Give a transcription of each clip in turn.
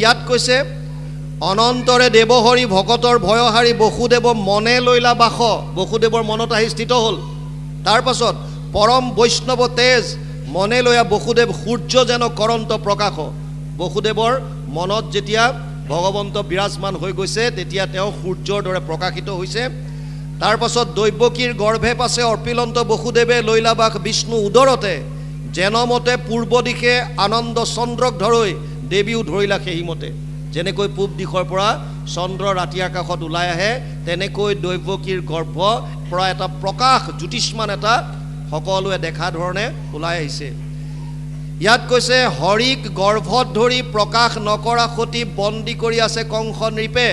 ইয়াত কৈছে অনন্তৰে দেৱহৰি ভকতৰ ভয়হাৰী বসুদেৱ মনে লৈলা বাস বসুদেৱৰ মনত আহি স্থিত হ'ল তাৰ পাছত পৰম বৈষ্ণৱ তেজ মনে লয়া বসুদেৱ সূৰ্য যেন কৰন্ত প্ৰকাশ বসুদেৱৰ মনত যেতিয়া ভগৱন্ত বিৰাজমান হৈ গৈছে তেতিয়া তেওঁ সূৰ্যৰ দৰে প্ৰকাশিত হৈছে তাৰ পাছত দৈৱকীৰ গৰ্ভে পাছে অৰ্পিলন্ত বসুদেৱে লৈলা বাস বিষ্ণু উদৰতে যেনমতে পূৰ্ব দিশে আনন্দ চন্দ্ৰক ধৰৈ দেৱীও ধৰিলা সেইমতে যেনেকৈ পূব দিশৰ পৰা চন্দ্ৰ ৰাতি আকাশত ওলাই আহে তেনেকৈ দৈৱকীৰ গৰ্ভ পৰা এটা প্ৰকাশ জ্যোতিষ্মান এটা সকলোৱে দেখা ধৰণে ওলাই আহিছে ইয়াত কৈছে হৰিক গৰ্ভত ধৰি প্ৰকাশ নকৰা সতি বন্দী কৰি আছে কংস নৃপে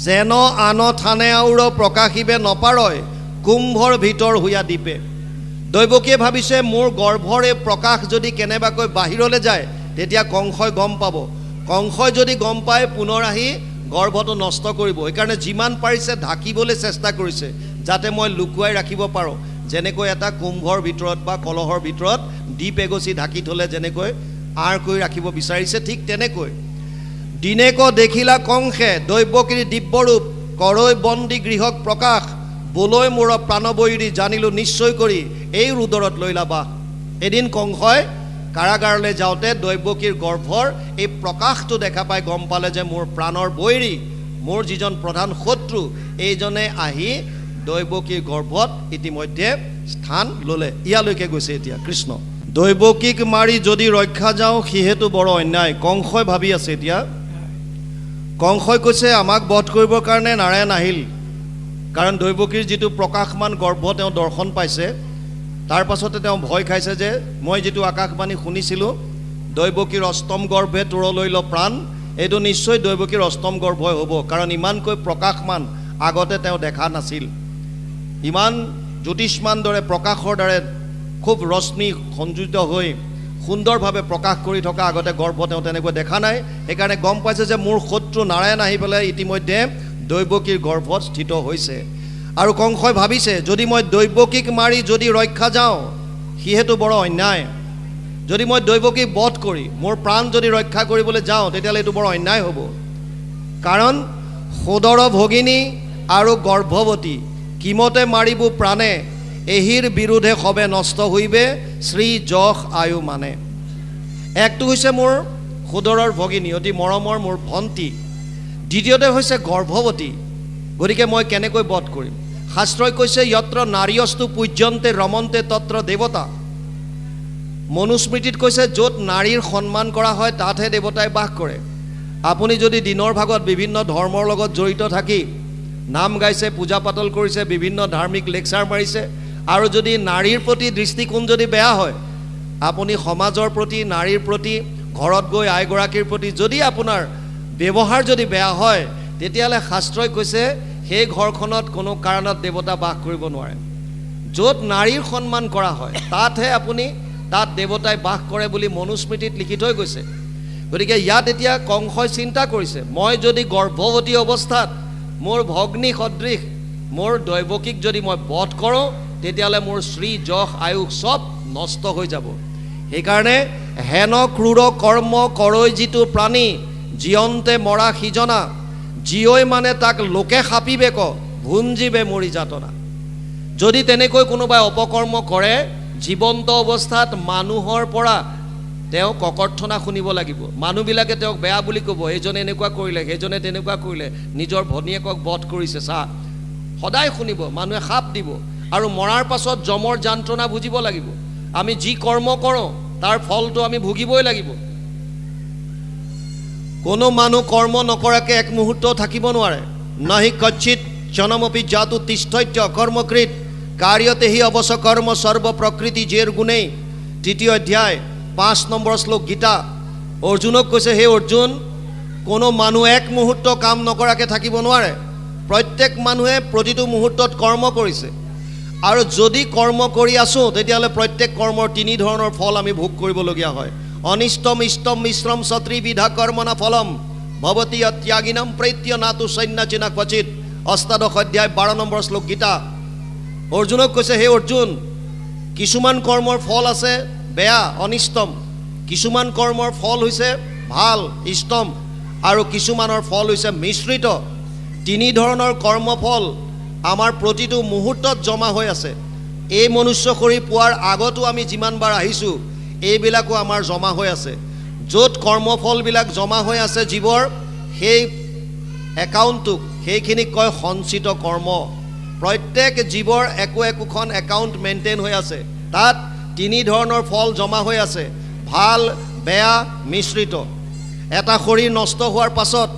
যেন আন থানে আউৰ প্ৰকাশিবে নপাৰয় কুম্ভৰ ভিতৰ হুয়া দীপে দৈৱকীয়ে ভাবিছে মোৰ গৰ্ভৰ এই প্ৰকাশ যদি কেনেবাকৈ বাহিৰলৈ যায় তেতিয়া কংসই গম পাব কংসই যদি গম পায় পুনৰ আহি গৰ্ভটো নষ্ট কৰিব এইকাৰণে যিমান পাৰিছে ঢাকিবলৈ চেষ্টা কৰিছে যাতে মই লুকুৱাই ৰাখিব পাৰোঁ যেনেকৈ এটা কুম্ভৰ ভিতৰত বা কলহৰ ভিতৰত দীপ এগছি ঢাকি থলে যেনেকৈ আৰ কৰি ৰাখিব বিচাৰিছে ঠিক তেনেকৈ দিনেক দেখিলা কংসে দৈৱকীৰ দিব্যৰূপ কৰৈ বন্দী গৃহক প্ৰকাশ বোলৈ মোৰ প্ৰাণবৈৰী জানিলো নিশ্চয় কৰি এই ৰুদৰত লৈলা বাস এদিন কংসই কাৰাগাৰলৈ যাওঁতে দৈৱকীৰ গৰ্ভৰ এই প্ৰকাশটো দেখা পাই গম পালে যে মোৰ প্ৰাণৰ বৈৰী মোৰ যিজন প্ৰধান শত্ৰু এইজনে আহি দৈৱকীৰ গৰ্ভত ইতিমধ্যে স্থান ল'লে ইয়ালৈকে গৈছে এতিয়া কৃষ্ণ দৈৱকীক মাৰি যদি ৰক্ষা যাওঁ সিহেতু বৰ অন্যায় কংসই ভাবি আছে এতিয়া কংসই কৈছে আমাক বধ কৰিবৰ কাৰণে নাৰায়ণ আহিল কাৰণ দৈৱকীৰ যিটো প্ৰকাশমান গৰ্ভ তেওঁ দৰ্শন পাইছে তাৰ পাছতে তেওঁ ভয় খাইছে যে মই যিটো আকাশবাণী শুনিছিলোঁ দৈৱকীৰ অষ্টম গৰ্ভে তোৰলৈ ল প্ৰাণ এইটো নিশ্চয় দৈৱকীৰ অষ্টম গৰ্ভই হ'ব কাৰণ ইমানকৈ প্ৰকাশমান আগতে তেওঁ দেখা নাছিল ইমান জ্যোতিষ্মান দৰে প্ৰকাশৰ দ্বাৰা খুব ৰশ্মি সংযোজিত হৈ সুন্দৰভাৱে প্ৰকাশ কৰি থকা আগতে গৰ্ভ তেওঁ তেনেকৈ দেখা নাই সেইকাৰণে গম পাইছে যে মোৰ শত্ৰু নাৰায়ণ আহি পেলাই ইতিমধ্যে দৈৱকীৰ গৰ্ভত স্থিত হৈছে আৰু কংসই ভাবিছে যদি মই দৈৱকীক মাৰি যদি ৰক্ষা যাওঁ সিহেতু বৰ অন্যায় যদি মই দৈৱকীক বধ কৰি মোৰ প্ৰাণ যদি ৰক্ষা কৰিবলৈ যাওঁ তেতিয়াহ'লে এইটো বৰ অন্যায় হ'ব কাৰণ সদৰ ভগিনী আৰু গৰ্ভৱতী কিমতে মাৰিব প্ৰাণে এহিৰ বিৰুদ্ধে সবে নষ্ট হইবে শ্ৰী যশ আয়ু মানে একটো হৈছে মোৰ সদৰৰ ভগিনী অতি মৰমৰ মোৰ ভণ্টি দ্বিতীয়তে হৈছে গৰ্ভৱতী গতিকে মই কেনেকৈ বধ কৰিম শাস্ত্ৰই কৈছে যত্ৰ নাৰীয়স্তু পূজ্যন্তে ৰমন্তে তত্ৰ দেৱতা মনুস্মৃতিত কৈছে য'ত নাৰীৰ সন্মান কৰা হয় তাতহে দেৱতাই বাস কৰে আপুনি যদি দিনৰ ভাগত বিভিন্ন ধৰ্মৰ লগত জড়িত থাকি নাম গাইছে পূজা পাতল কৰিছে বিভিন্ন ধাৰ্মিক লেকচাৰ মাৰিছে আৰু যদি নাৰীৰ প্ৰতি দৃষ্টিকোণ যদি বেয়া হয় আপুনি সমাজৰ প্ৰতি নাৰীৰ প্ৰতি ঘৰত গৈ আইগৰাকীৰ প্ৰতি যদি আপোনাৰ ব্যৱহাৰ যদি বেয়া হয় তেতিয়াহ'লে শাস্ত্ৰই কৈছে সেই ঘৰখনত কোনো কাৰণত দেৱতা বাস কৰিব নোৱাৰে য'ত নাৰীৰ সন্মান কৰা হয় তাতহে আপুনি তাত দেৱতাই বাস কৰে বুলি মনুস্মৃতিত লিখি থৈ গৈছে গতিকে ইয়াত এতিয়া কংসই চিন্তা কৰিছে মই যদি গৰ্ভৱতী অৱস্থাত মোৰ ভগ্নী সদৃশ মোৰ দৈৱকীক যদি মই বধ কৰোঁ তেতিয়াহ'লে মোৰ শ্ৰী যশ আয়ুস চব নষ্ট হৈ যাব সেইকাৰণে হেন ক্ৰূৰ কৰ্ম কৰৈ যিটো প্ৰাণী জীয়ন্তে মৰা সিজনা জীয়ই মানে তাক লোকে সাপিবে ক ভুঞ্জিবে মৰি যাতনা যদি তেনেকৈ কোনোবাই অপকৰ্ম কৰে জীৱন্ত অৱস্থাত মানুহৰ পৰা তেওঁ ককৰ্থনা শুনিব লাগিব মানুহবিলাকে তেওঁক বেয়া বুলি ক'ব এইজনে এনেকুৱা কৰিলে সেইজনে তেনেকুৱা কৰিলে নিজৰ ভনীয়েকক বধ কৰিছে চা সদায় শুনিব মানুহে সাপ দিব আৰু মৰাৰ পাছত জমৰ যন্ত্ৰণা বুজিব লাগিব আমি যি কৰ্ম কৰোঁ তাৰ ফলটো আমি ভুগিবই লাগিব কোনো মানুহ কৰ্ম নকৰাকৈ এক মুহূৰ্ত থাকিব নোৱাৰে নাহি কচ্চিত জনমপি জাতু তিষ্ঠত্য কৰ্মকৃত কাৰ্যতেহি অৱশ্য কৰ্ম সৰ্ব প্ৰকৃতি জেৰ গুণেই তৃতীয় অধ্যায় 5 নম্বৰ শ্লোক গীতা অৰ্জুনক কৈছে হে অৰ্জুন কোনো মানুহ এক মুহূৰ্ত কাম নকৰাকৈ থাকিব নোৱাৰে প্ৰত্যেক মানুহে প্ৰতিটো মুহূৰ্তত কৰ্ম কৰিছে আৰু যদি কৰ্ম কৰি আছো তেতিয়াহ'লে প্ৰত্যেক কৰ্মৰ তিনি ধৰণৰ ফল আমি ভোগ কৰিবলগীয়া হয় অনিষ্টম ইষ্টম মিশ্ৰম সত্ৰিবিধা কৰ্মনা ফলম ভৱতি ত্যাগিনম প্ৰত্য নাতু সন্ন্যাচিনা ক্বচিত অষ্টাদশ অধ্যায় 12 নম্বৰ শ্লোক গীতা অৰ্জুনক কৈছে হে অৰ্জুন কিছুমান কৰ্মৰ ফল আছে বেয়া অনিষ্টম কিছুমান কৰ্মৰ ফল হৈছে ভাল ইষ্টম আৰু কিছুমানৰ ফল হৈছে মিশ্ৰিত। তিনি ধৰণৰ কৰ্মফল আমাৰ প্ৰতিটো মুহূৰ্তত জমা হৈ আছে। এই মনুষ্য শৰীৰ পোৱাৰ আগতো আমি যিমানবাৰ আহিছোঁ এইবিলাকো আমাৰ জমা হৈ আছে। য'ত কৰ্মফলবিলাক জমা হৈ আছে জীৱৰ, সেই একাউণ্টটোক সেইখিনিক কয় সঞ্চিত কৰ্ম। প্ৰত্যেক জীৱৰ একোখন একাউণ্ট মেইনটেইন হৈ আছে। তাত তিনি ধৰণৰ ফল জমা হৈ আছে, ভাল বেয়া মিশ্ৰিত। এটা শৰীৰ নষ্ট হোৱাৰ পাছত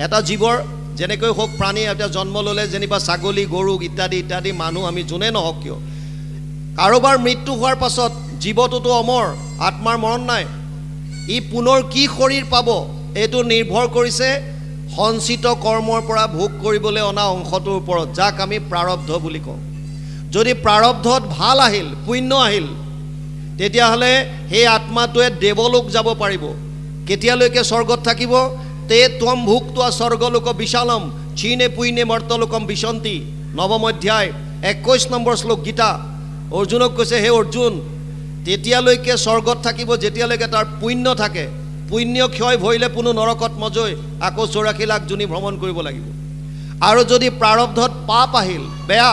এটা জীৱৰ যেনেকৈ হওক প্ৰাণী এটা জন্ম ল'লে, যেনিবা ছাগলী গৰু ইত্যাদি ইত্যাদি মানুহ আমি যোনে নহওক কিয়, কাৰোবাৰ মৃত্যু হোৱাৰ পাছত জীৱটোতো অমৰ, আত্মাৰ মৰণ নাই। ই পুনৰ কি শৰীৰ পাব এইটো নিৰ্ভৰ কৰিছে সঞ্চিত কৰ্মৰ পৰা ভোগ কৰিবলৈ অনা অংশটোৰ ওপৰত, যাক আমি প্ৰাৰব্ধ বুলি কওঁ। যদি প্ৰাৰব্ধত ভাল আহিল, পুণ্য আহিল, তেতিয়াহ'লে সেই আত্মাটোৱে দেৱলোক যাব পাৰিব। কেতিয়ালৈকে স্বৰ্গত থাকিব? তে ত্বম ভুক্ত্বা স্বৰ্গলোক বিশালম ক্ষীণে পুণ্যে মৰ্তলোকম বিশন্তি। 9ম অধ্যায় 21 নম্বৰ শ্লোক গীতা। অৰ্জুনক কৈছে, হে অৰ্জুন, তেতিয়ালৈকে স্বৰ্গত থাকিব যেতিয়ালৈকে তাৰ পুণ্য থাকে। পুণ্য ক্ষয় ভৰিলে পুনৰ নৰকত মজৈ আকৌ 84 লাখ জনী ভ্ৰমণ কৰিব লাগিব। আৰু যদি প্ৰাৰব্ধত পাপ আহিল, বেয়া,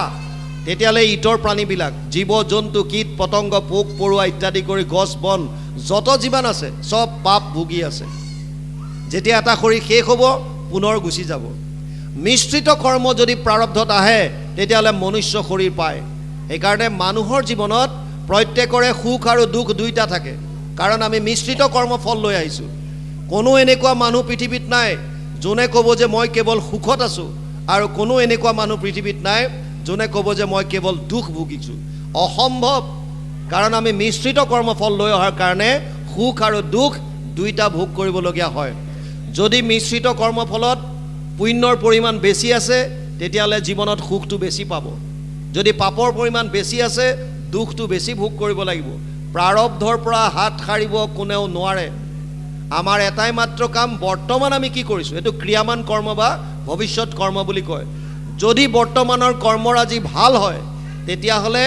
তেতিয়াহ'লে ইতৰ প্ৰাণীবিলাক, জীৱ জন্তু কীট পতংগ পোক পৰুৱা ইত্যাদি কৰি গছ বন যত যিমান আছে চব পাপ ভুগি আছে। যেতিয়া এটা শৰীৰ শেষ হ'ব পুনৰ গুচি যাব। মিশ্ৰিত কৰ্ম যদি প্ৰাৰব্ধত আহে তেতিয়াহ'লে মনুষ্য শৰীৰ পায়। সেইকাৰণে মানুহৰ জীৱনত প্ৰত্যেকৰে সুখ আৰু দুখ দুইটা থাকে, কাৰণ আমি মিশ্ৰিত কৰ্ম ফল লৈ আহিছোঁ। কোনো এনেকুৱা মানুহ পৃথিৱীত নাই যোনে ক'ব যে মই কেৱল সুখত আছোঁ, আৰু কোনো এনেকুৱা মানুহ পৃথিৱীত নাই যোনে ক'ব যে মই কেৱল দুখ ভুগিছোঁ। অসম্ভৱ, কাৰণ আমি মিশ্ৰিত কৰ্মফল লৈ অহাৰ কাৰণে সুখ আৰু দুখ দুইটা ভোগ কৰিবলগীয়া হয়। যদি মিশ্ৰিত কৰ্মফলত পুণ্যৰ পৰিমাণ বেছি আছে তেতিয়াহ'লে জীৱনত সুখটো বেছি পাব। যদি পাপৰ পৰিমাণ বেছি আছে দুখটো বেছি ভোগ কৰিব লাগিব। প্ৰাৰব্ধৰ পৰা হাত সাৰিব কোনেও নোৱাৰে। আমাৰ এটাই মাত্ৰ কাম, বৰ্তমান আমি কি কৰিছোঁ, এইটো ক্ৰিয়ামান কৰ্ম বা ভৱিষ্যত কৰ্ম বুলি কয়। যদি বৰ্তমানৰ কৰ্মৰাজি ভাল হয় তেতিয়াহ'লে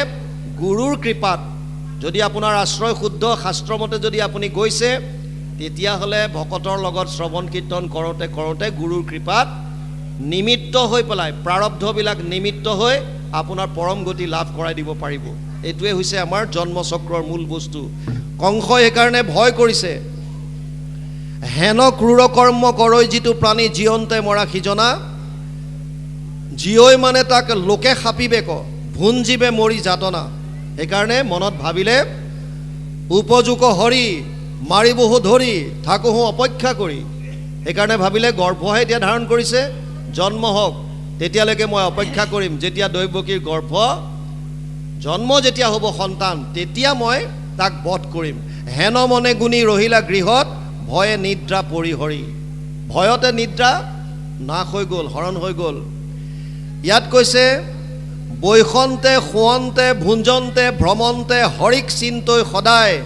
গুৰুৰ কৃপাত, যদি আপোনাৰ আশ্ৰয় শুদ্ধ শাস্ত্ৰমতে যদি আপুনি গৈছে, তেতিয়াহ'লে ভকতৰ লগত শ্ৰৱণ কীৰ্তন কৰোঁতে কৰোঁতে গুৰুৰ কৃপাত নিমিত্ত হৈ পেলাই, প্ৰাৰব্ধবিলাক নিমিত্ত হৈ আপোনাৰ পৰম গতি লাভ কৰাই দিব পাৰিব। এইটোৱে হৈছে আমাৰ জন্মচক্ৰৰ মূল বস্তু। কংসই সেইকাৰণে ভয় কৰিছে, হেন ক্ৰূৰ কৰ্ম কৰৈ যিটো প্ৰাণী জীয়ন্তে মৰা সিজনা, জীয়ই মানে তাক লোকে সাপিবে ক, ভোন জীৱে মৰি যাতনা। সেইকাৰণে মনত ভাবিলে, উপযোগ হৰি মাৰি বহু ধৰি থাকোঁ অপেক্ষা কৰি। সেইকাৰণে ভাবিলে গৰ্ভহে এতিয়া ধাৰণ কৰিছে, জন্ম হওক তেতিয়ালৈকে মই অপেক্ষা কৰিম। যেতিয়া দৈৱকীৰ গৰ্ভ জন্ম যেতিয়া হ'ব সন্তান, তেতিয়া মই তাক বধ কৰিম। হেন মনে গুণী ৰহিলা গৃহত ভয়ে নিদ্ৰা পৰিহৰি। ভয়তে নিদ্ৰা নাশ হৈ গ'ল, হৰণ হৈ গ'ল। ইয়াত কৈছে, বৈষন্তে শুৱন্তে ভুঞ্জন্তে ভ্ৰমন্তে হৰিক চিন্তই সদায়,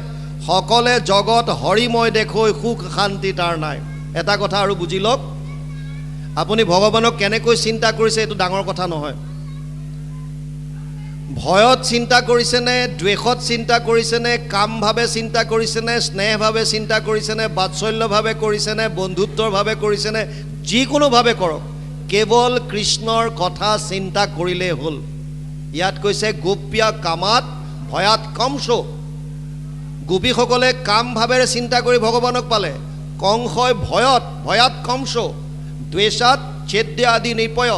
সকলে জগত হৰিময় দেখৈ সুখ শান্তি তাৰ নাই। এটা কথা আৰু বুজি লওক, আপুনি ভগৱানক কেনেকৈ চিন্তা কৰিছে এইটো ডাঙৰ কথা নহয়। ভয়ত চিন্তা কৰিছেনে, দ্বেষত চিন্তা কৰিছেনে, কামভাৱে চিন্তা কৰিছেনে, স্নেহভাৱে চিন্তা কৰিছেনে, বাৎসল্যভাৱে কৰিছেনে, বন্ধুত্বৰভাৱে কৰিছেনে, যিকোনোভাৱে কৰক, কেৱল কৃষ্ণৰ কথা চিন্তা কৰিলেই হ'ল। ইয়াত কৈছে গোপ্যা কামাত ভয়াত কংসো। গোপীসকলে কামভাৱেৰে চিন্তা কৰি ভগৱানক পালে। কংসই ভয়াত কংসো, দ্বেষাত ছেদ্য আদি নিপয়,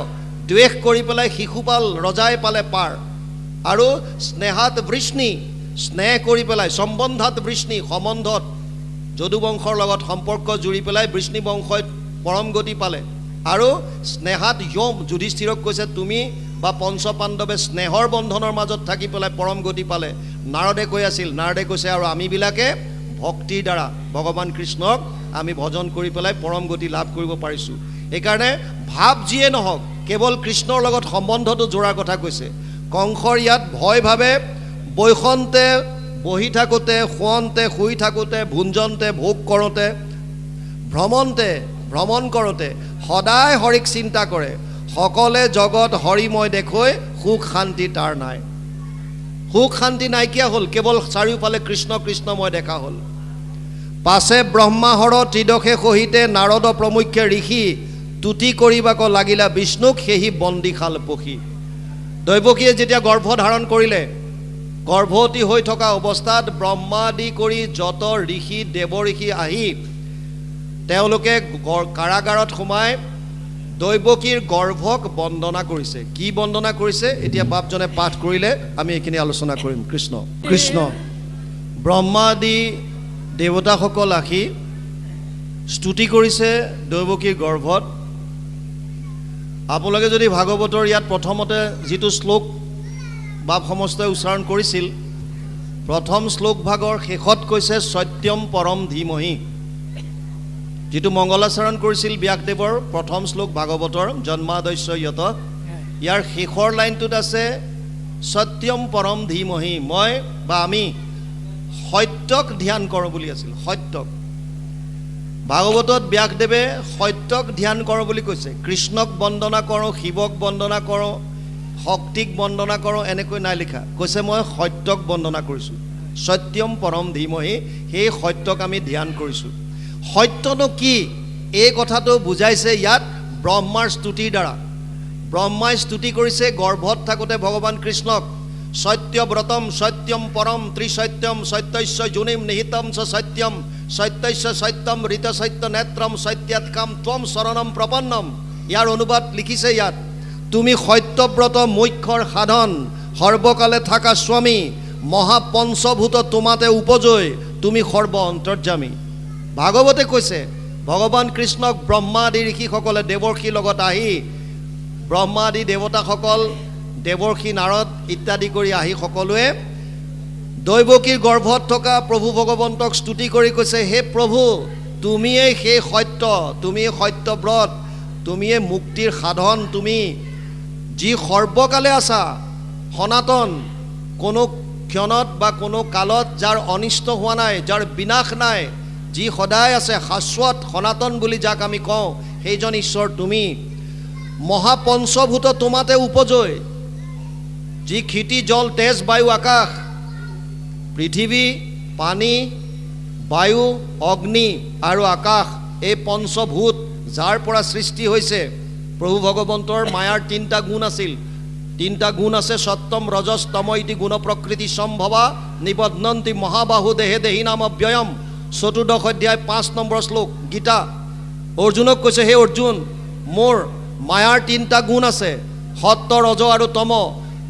দ্বেষ কৰি পেলাই শিশুপাল ৰজাই পালে পাৰ। আৰু স্নেহাত বৃষ্ণি, স্নেহ কৰি পেলাই, সম্বন্ধাত বৃষ্ণি, সম্বন্ধত যদুবংশৰ লগত সম্পৰ্ক জুৰি পেলাই বৃষ্ণি বংশই পৰম গতি পালে। আৰু স্নেহাত য়ম, যুধিষ্ঠিৰক কৈছে তুমি বা পঞ্চ পাণ্ডৱে স্নেহৰ বন্ধনৰ মাজত থাকি পেলাই পৰম গতি পালে। নাৰদে কৈ আছিল, নাৰদে কৈছে আৰু আমিবিলাকে ভক্তিৰ দ্বাৰা ভগৱান কৃষ্ণক আমি ভজন কৰি পেলাই পৰম গতি লাভ কৰিব পাৰিছোঁ। সেইকাৰণে ভাৱ যিয়ে নহওক, কেৱল কৃষ্ণৰ লগত সম্বন্ধটো জোৰাৰ কথা কৈছে। কংসৰ ইয়াত ভয় ভাৱে বৈষন্তে বহি থাকোঁতে, শুৱন্তে শুই থাকোঁতে, ভুঞ্জন্তে ভোগ কৰোঁতে, ভ্ৰমন্তে ভ্ৰমণ কৰোঁতে সদায় হৰিক চিন্তা কৰে। সকলে জগত হৰিময় দেখৈ সুখ শান্তি তাৰ নাই। সুখ শান্তি নাইকিয়া হ'ল, কেৱল চাৰিওফালে কৃষ্ণ কৃষ্ণময় দেখা হ'ল। পাছে ব্ৰহ্মাহৰ ত্ৰিদশে সহিতে নাৰদ প্ৰমুখ্যে ঋষি তুতি কৰিবাক লাগিলা বিষ্ণুক সেহি বন্দীশাল পখি দৈৱকীয়ে যেতিয়া গৰ্ভ ধাৰণ কৰিলে গৰ্ভৱতী হৈ থকা অৱস্থাত ব্ৰহ্মাদি কৰি যত ঋষি দেৱ ঋষি আহি তেওঁলোকে কাৰাগাৰত সোমাই দৈৱকীৰ গৰ্ভক বন্দনা কৰিছে কি বন্দনা কৰিছে এতিয়া বাপজনে পাঠ কৰিলে আমি এইখিনি আলোচনা কৰিম কৃষ্ণ কৃষ্ণ ব্ৰহ্মাদি দেৱতাসকল আহি স্তুতি কৰিছে দৈৱকীৰ গৰ্ভত আপোনালোকে যদি ভাগৱতৰ ইয়াত প্ৰথমতে যিটো শ্লোক বাপ সমস্তই উচ্চাৰণ কৰিছিল প্ৰথম শ্লোক ভাগৰ শেষত কৈছে সত্যম পৰম ধীমহি যিটো মংগলাচৰণ কৰিছিল ব্যাসদেৱৰ প্ৰথম শ্লোক ভাগৱতৰ জন্মাদস্য য়ত ইয়াৰ শেষৰ লাইনটোত আছে সত্যম পৰম ধীমহি মই বা আমি সত্যক ধ্যান কৰোঁ বুলি আছিল সত্যক ভাগৱতত ব্যাসদেৱে সত্যক ধ্যান কৰোঁ বুলি কৈছে কৃষ্ণক বন্দনা কৰোঁ শিৱক বন্দনা কৰোঁ শক্তিক বন্দনা কৰোঁ এনেকৈ নাই লিখা কৈছে মই সত্যক বন্দনা কৰিছোঁ সত্যম পৰম ধীমহি সেই সত্যক আমি ধ্যান কৰিছোঁ সত্যনো কি এই কথাটো বুজাইছে ইয়াত ব্ৰহ্মাৰ স্তুতিৰ দ্বাৰা ব্ৰহ্মাই স্তুতি কৰিছে গৰ্ভত থাকোঁতে ভগৱান কৃষ্ণক সত্যব্ৰতম সত্যম পৰম ত্ৰিসত্যম সত্যস্য যোনিম নিহিতম চ সত্যম সত্যস্য সত্যম ঋত সত্য নেত্ৰম সত্যাৎকাম ত্বম শৰণম প্ৰপন্নম ইয়াৰ অনুবাদ লিখিছে ইয়াত তুমি সত্যব্ৰত মুখ্যৰ সাধন সৰ্বকালে থাকা স্বামী মহাপঞ্চভূত তোমাতে উপজয় তুমি সৰ্ব অন্তৰ্যামী ভাগৱতে কৈছে ভগৱান কৃষ্ণক ব্ৰহ্মাদি ঋষিসকলে দেৱৰ্ষিৰ লগত আহি ব্ৰহ্মাদি দেৱতাসকল দেৱৰ্ষি নাৰদ ইত্যাদি কৰি আহি সকলোৱে দৈৱকীৰ গৰ্ভত থকা প্ৰভু ভগৱন্তক স্তুতি কৰি কৈছে হে প্ৰভু তুমিয়েই সেই সত্য তুমিয়েই সত্যব্ৰত তুমিয়েই মুক্তিৰ সাধন তুমি যি সৰ্বকালে আছা সনাতন কোনো ক্ষণত বা কোনো কালত যাৰ অনিষ্ট হোৱা নাই যাৰ বিনাশ নাই যি সদায় আছে শাশ্বত সনাতন বুলি যাক আমি কওঁ সেইজন ঈশ্বৰ তুমি মহাপঞ্চভূত তোমাতে উপজয় যি ক্ষিতি জল তেজ বায়ু আকাশ পৃথিৱী পানী বায়ু অগ্নি আৰু আকাশ এই পঞ্চভূত যাৰ পৰা সৃষ্টি হৈছে প্ৰভু ভগৱন্তৰ মায়াৰ তিনিটা গুণ আছিল তিনিটা গুণ আছে সত্যম ৰজস তম ইতি গুণ প্ৰকৃতি সম্ভৱা নিবধ্নন্তি মহাবাহু দেহে দেহি নাম ব্যয়ম চতুৰ্দশ অধ্যায় 5 নম্বৰ শ্লোক গীতা অৰ্জুনক কৈছে হে অৰ্জুন মোৰ মায়াৰ তিনিটা গুণ আছে সত্য ৰজ আৰু তম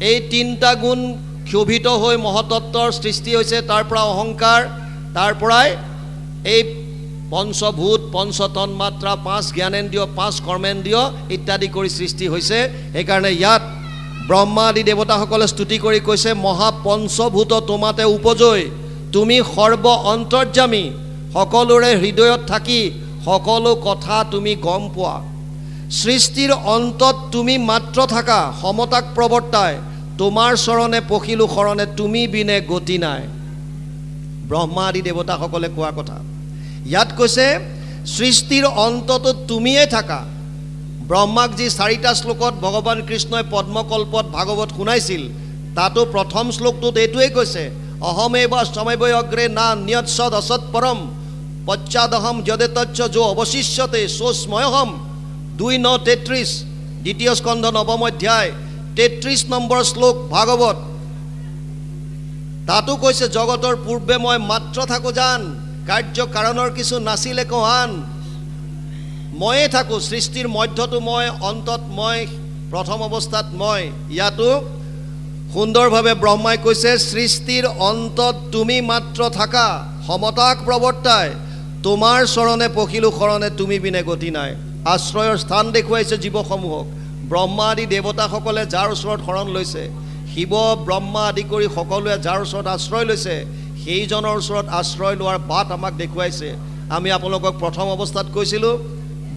এই তিনিটা গুণ ক্ষোভিত হৈ মহতত্বৰ সৃষ্টি হৈছে তাৰ পৰা অহংকাৰ তাৰ পৰাই এই পঞ্চভূত পঞ্চতন্মাত্ৰা 5 জ্ঞানেন্দ্ৰিয় 5 কৰ্মেন্দ্ৰিয় ইত্যাদি কৰি সৃষ্টি হৈছে সেইকাৰণে ইয়াত ব্ৰহ্মাদি দেৱতাসকলে স্তুতি কৰি কৈছে মহাপঞ্চভূত তোমাতে উপজয় তুমি সৰ্ব অন্তৰ্যামী সকলোৰে হৃদয়ত থাকি সকলো কথা তুমি গম পোৱা সৃষ্টিৰ অন্তত তুমি মাত্ৰ থাকা সমতাক প্ৰৱৰ্তাই তোমাৰ চৰণে পখিলো শৰণে তুমি বিনে গতি নাই ব্ৰহ্মা আদি দেৱতাসকলে কোৱা কথা ইয়াত কৈছে সৃষ্টিৰ অন্তত তুমিয়ে থাকা ব্ৰহ্মাক যি 4টা শ্লোকত ভগৱান কৃষ্ণই পদ্মকল্পত ভাগৱত শুনাইছিল তাতো প্ৰথম শ্লোকটোত এইটোৱে কৈছে অহমেব সময় অগ্ৰে না নিয়ৎসদ অসৎ পৰম পশ্চাদহম যদেতচ্চ যো অৱশিষ্যতে সোস্ময়হম 2:9-33 দ্বিতীয় স্কন্ধ 9ম অধ্যায় 33 নম্বৰ শ্লোক ভাগৱত তাতো কৈছে জগতৰ পূৰ্বে মই মাত্ৰ থাকো জান কাৰ্য কাৰণৰ কিছু নাছিলে কহান ময়ে থাকো সৃষ্টিৰ মধ্যতো মই অন্তত মই প্ৰথম অৱস্থাত মই ইয়াতো সুন্দৰভাৱে ব্ৰহ্মাই কৈছে সৃষ্টিৰ অন্তত তুমি মাত্ৰ থাকা সমতাক প্ৰৱৰ্তাই তোমাৰ চৰণে পখিলো শৰণে তুমি বিনে গতি নাই আশ্ৰয়ৰ স্থান দেখুৱাইছে জীৱসমূহক ব্ৰহ্মা আদি দেৱতাসকলে যাৰ ওচৰত শৰণ লৈছে শিৱ ব্ৰহ্মা আদি কৰি সকলোৱে যাৰ ওচৰত আশ্ৰয় লৈছে সেইজনৰ ওচৰত আশ্ৰয় লোৱাৰ বাট আমাক দেখুৱাইছে আমি আপোনালোকক প্ৰথম অৱস্থাত কৈছিলোঁ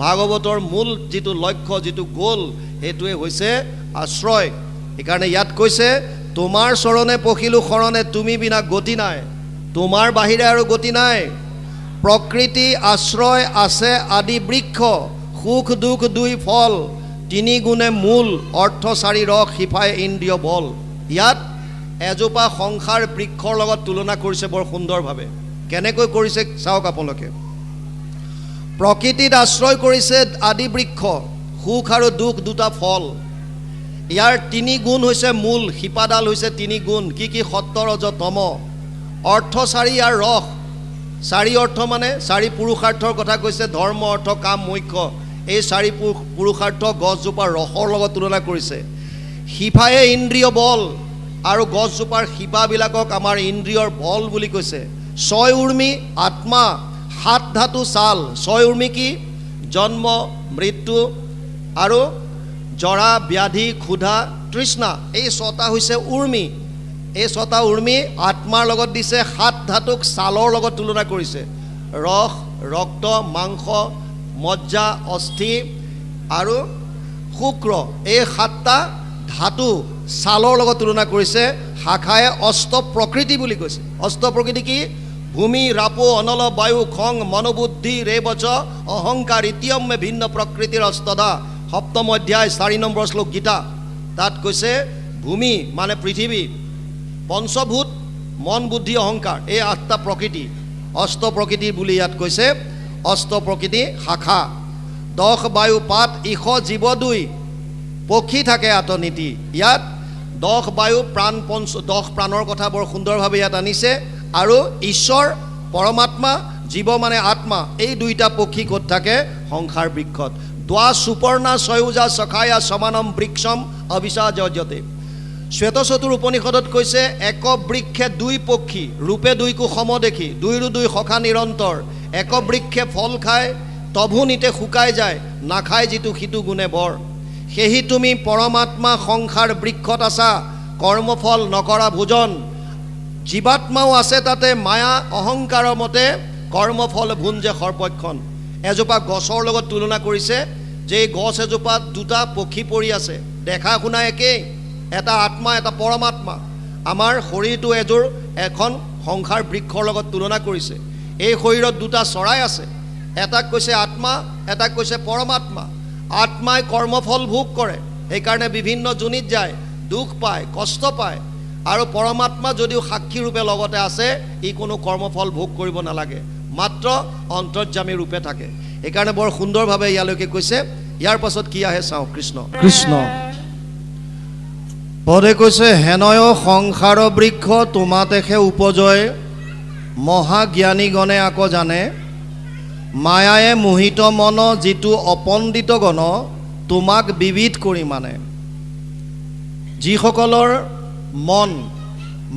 ভাগৱতৰ মূল যিটো লক্ষ্য যিটো গোল সেইটোৱে হৈছে আশ্ৰয় সেইকাৰণে ইয়াত কৈছে তোমাৰ চৰণে পখিলো শৰণে তুমি বিনা গতি নাই তোমাৰ বাহিৰে আৰু গতি নাই প্ৰকৃতি আশ্ৰয় আছে আদি বৃক্ষ সুখ দুখ দুই ফল তিনি গুণে মূল অৰ্থ চাৰি ৰস সিফাই ইন্দ্ৰিয় বল ইয়াত এজোপা সংসাৰ বৃক্ষৰ লগত তুলনা কৰিছে বৰ সুন্দৰভাৱে কেনেকৈ কৰিছে চাওক আপোনালোকে প্ৰকৃতিত আশ্ৰয় কৰিছে আদি বৃক্ষ সুখ আৰু দুখ দুটা ফল ইয়াৰ তিনি গুণ হৈছে মূল শিপাডাল হৈছে তিনি গুণ কি কি সত্য ৰজ তম অৰ্থ চাৰি আৰু ৰস চাৰি অৰ্থ মানে চাৰি পুৰুষাৰ্থৰ কথা কৈছে ধৰ্ম অৰ্থ কাম মোক্ষ এই চাৰি পুৰুষাৰ্থ গছজোপাৰ ৰসৰ লগত তুলনা কৰিছে শিপায়ে ইন্দ্ৰিয় বল আৰু গছজোপাৰ শিপাবিলাকক আমাৰ ইন্দ্ৰিয়ৰ বল বুলি কৈছে ছয় উৰ্মি আত্মা সাত ধাতু ছাল ছয় উৰ্মি কি জন্ম মৃত্যু আৰু জৰা ব্যাধি ক্ষুধা তৃষ্ণা এই ছটা হৈছে উৰ্মি এই ছটা উৰ্মি আত্মাৰ লগত দিছে সাত ধাতুক ছালৰ লগত তুলনা কৰিছে ৰস ৰক্ত মাংস মজ্জা অস্থি আৰু শুক্ৰ এই সাতটা ধাতু ছালৰ লগত তুলনা কৰিছে শাখায়ে অষ্ট প্ৰকৃতি বুলি কৈছে অষ্ট প্ৰকৃতি কি ভূমি ৰাপো অনল বায়ু খং মনোবুদ্ধি ৰেবচ অহংকাৰ ইত্যমে ভিন্ন প্ৰকৃতিৰ অষ্টদা সপ্তম অধ্যায় 4 নম্বৰ শ্লোক গীতা তাত কৈছে ভূমি মানে পৃথিৱী পঞ্চভূত মন বুদ্ধি অহংকাৰ এই আঠটা প্ৰকৃতি অষ্ট প্ৰকৃতি বুলি ইয়াত কৈছে অষ্ট প্ৰকৃতি শাখা 10 বায়ু পাত ইখ জীৱ দুই পক্ষী থাকে আতনীতি ইয়াত 10 বায়ু প্ৰাণ 10 প্ৰাণৰ কথা বৰ সুন্দৰভাৱে ইয়াত আনিছে আৰু ঈশ্বৰ পৰমাত্মা জীৱ মানে আত্মা এই দুইটা পক্ষী ক'ত থাকে সংসাৰ বৃক্ষত দ্বা সুপৰ্ণা সয়ুজা সখায়া সমানম বৃক্ষম অবিসাজয়তে শ্বেতচতুৰ উপনিষদত কৈছে এক বৃক্ষে দুই পক্ষী ৰূপে দুইকো সম দেখি দুইৰো দুই সখা নিৰন্তৰ এক বৃক্ষে ফল খায় তভু নিতে শুকাই যায় নাখায় যিটো সিটো গুণে বৰ সেহি তুমি পৰমাত্মা সংসাৰ বৃক্ষত আছা কৰ্মফল নকৰা ভোজন জীৱাত্মাও আছে তাতে মায়া অহংকাৰৰ মতে কৰ্মফল ভুঞ্জে সৰ্পক্ষণ এজোপা গছৰ লগত তুলনা কৰিছে যে গছ এজোপাত দুটা পক্ষী পৰি আছে দেখা শুনা একেই এটা আত্মা এটা পৰমাত্মা আমাৰ শৰীৰটো এখন সংসাৰ বৃক্ষৰ লগত তুলনা কৰিছে এই শৰীৰত দুটা চৰাই আছে এটাক কৈছে আত্মা এটাক কৈছে পৰমাত্মা আত্মাই কৰ্মফল ভোগ কৰে সেইকাৰণে বিভিন্ন জুনিত যায় দুখ পায় কষ্ট পায় আৰু পৰমাত্মা যদিও সাক্ষী ৰূপে লগতে আছে ই কোনো কৰ্মফল ভোগ কৰিব নালাগে মাত্ৰ অন্তৰ্যামী ৰূপে থাকে সেইকাৰণে বৰ সুন্দৰভাৱে ইয়ালৈকে কৈছে ইয়াৰ পাছত কি আহে চাওঁ কৃষ্ণ কৃষ্ণ পদে কৈছে হেনয় সংসাৰ বৃক্ষ তোমাতেহে উপজয় মহাজ্ঞানীগণে আকৌ জানে মায়ায়ে মোহিত মন যিটো অপণ্ডিত গণ তোমাক বিবিধ কৰি মানে যিসকলৰ মন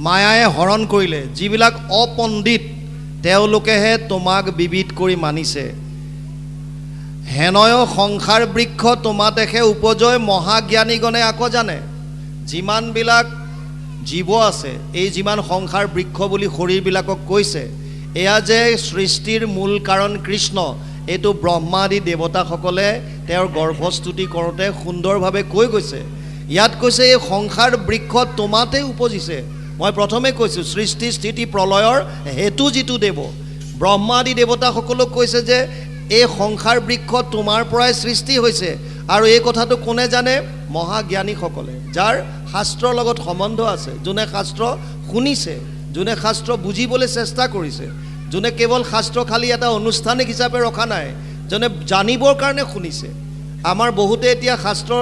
মায়ায়ে হৰণ কৰিলে যিবিলাক অপণ্ডিত তেওঁলোকেহে তোমাক বিবিধ কৰি মানিছে হেনয় সংসাৰ বৃক্ষ তোমাতেহে উপজয় মহাজ্ঞানীগণে আকৌ জানে যিমানবিলাক জীৱ আছে এই যিমান সংসাৰ বৃক্ষ বুলি শৰীৰবিলাকক কৈছে এয়া যে সৃষ্টিৰ মূল কাৰণ কৃষ্ণ এইটো ব্ৰহ্মাদি দেৱতাসকলে তেওঁৰ গৰ্ভস্তুতি কৰোঁতে সুন্দৰভাৱে কৈ গৈছে ইয়াত কৈছে এই সংসাৰ বৃক্ষ তোমাতে উপজিছে মই প্ৰথমে কৈছোঁ সৃষ্টি স্থিতি প্ৰলয়ৰ হেতু যিটো দেৱ ব্ৰহ্মাদি দেৱতাসকলক কৈছে যে এই সংসাৰ বৃক্ষ তোমাৰ পৰাই সৃষ্টি হৈছে আৰু এই কথাটো কোনে জানে মহাজ্ঞানীসকলে যাৰ শাস্ত্ৰৰ লগত সম্বন্ধ আছে যোনে শাস্ত্ৰ শুনিছে যোনে শাস্ত্ৰ বুজিবলৈ চেষ্টা কৰিছে যোনে কেৱল শাস্ত্ৰ খালি এটা অনুষ্ঠানিক হিচাপে ৰখা নাই যোনে জানিবৰ কাৰণে শুনিছে আমাৰ বহুতে এতিয়া শাস্ত্ৰ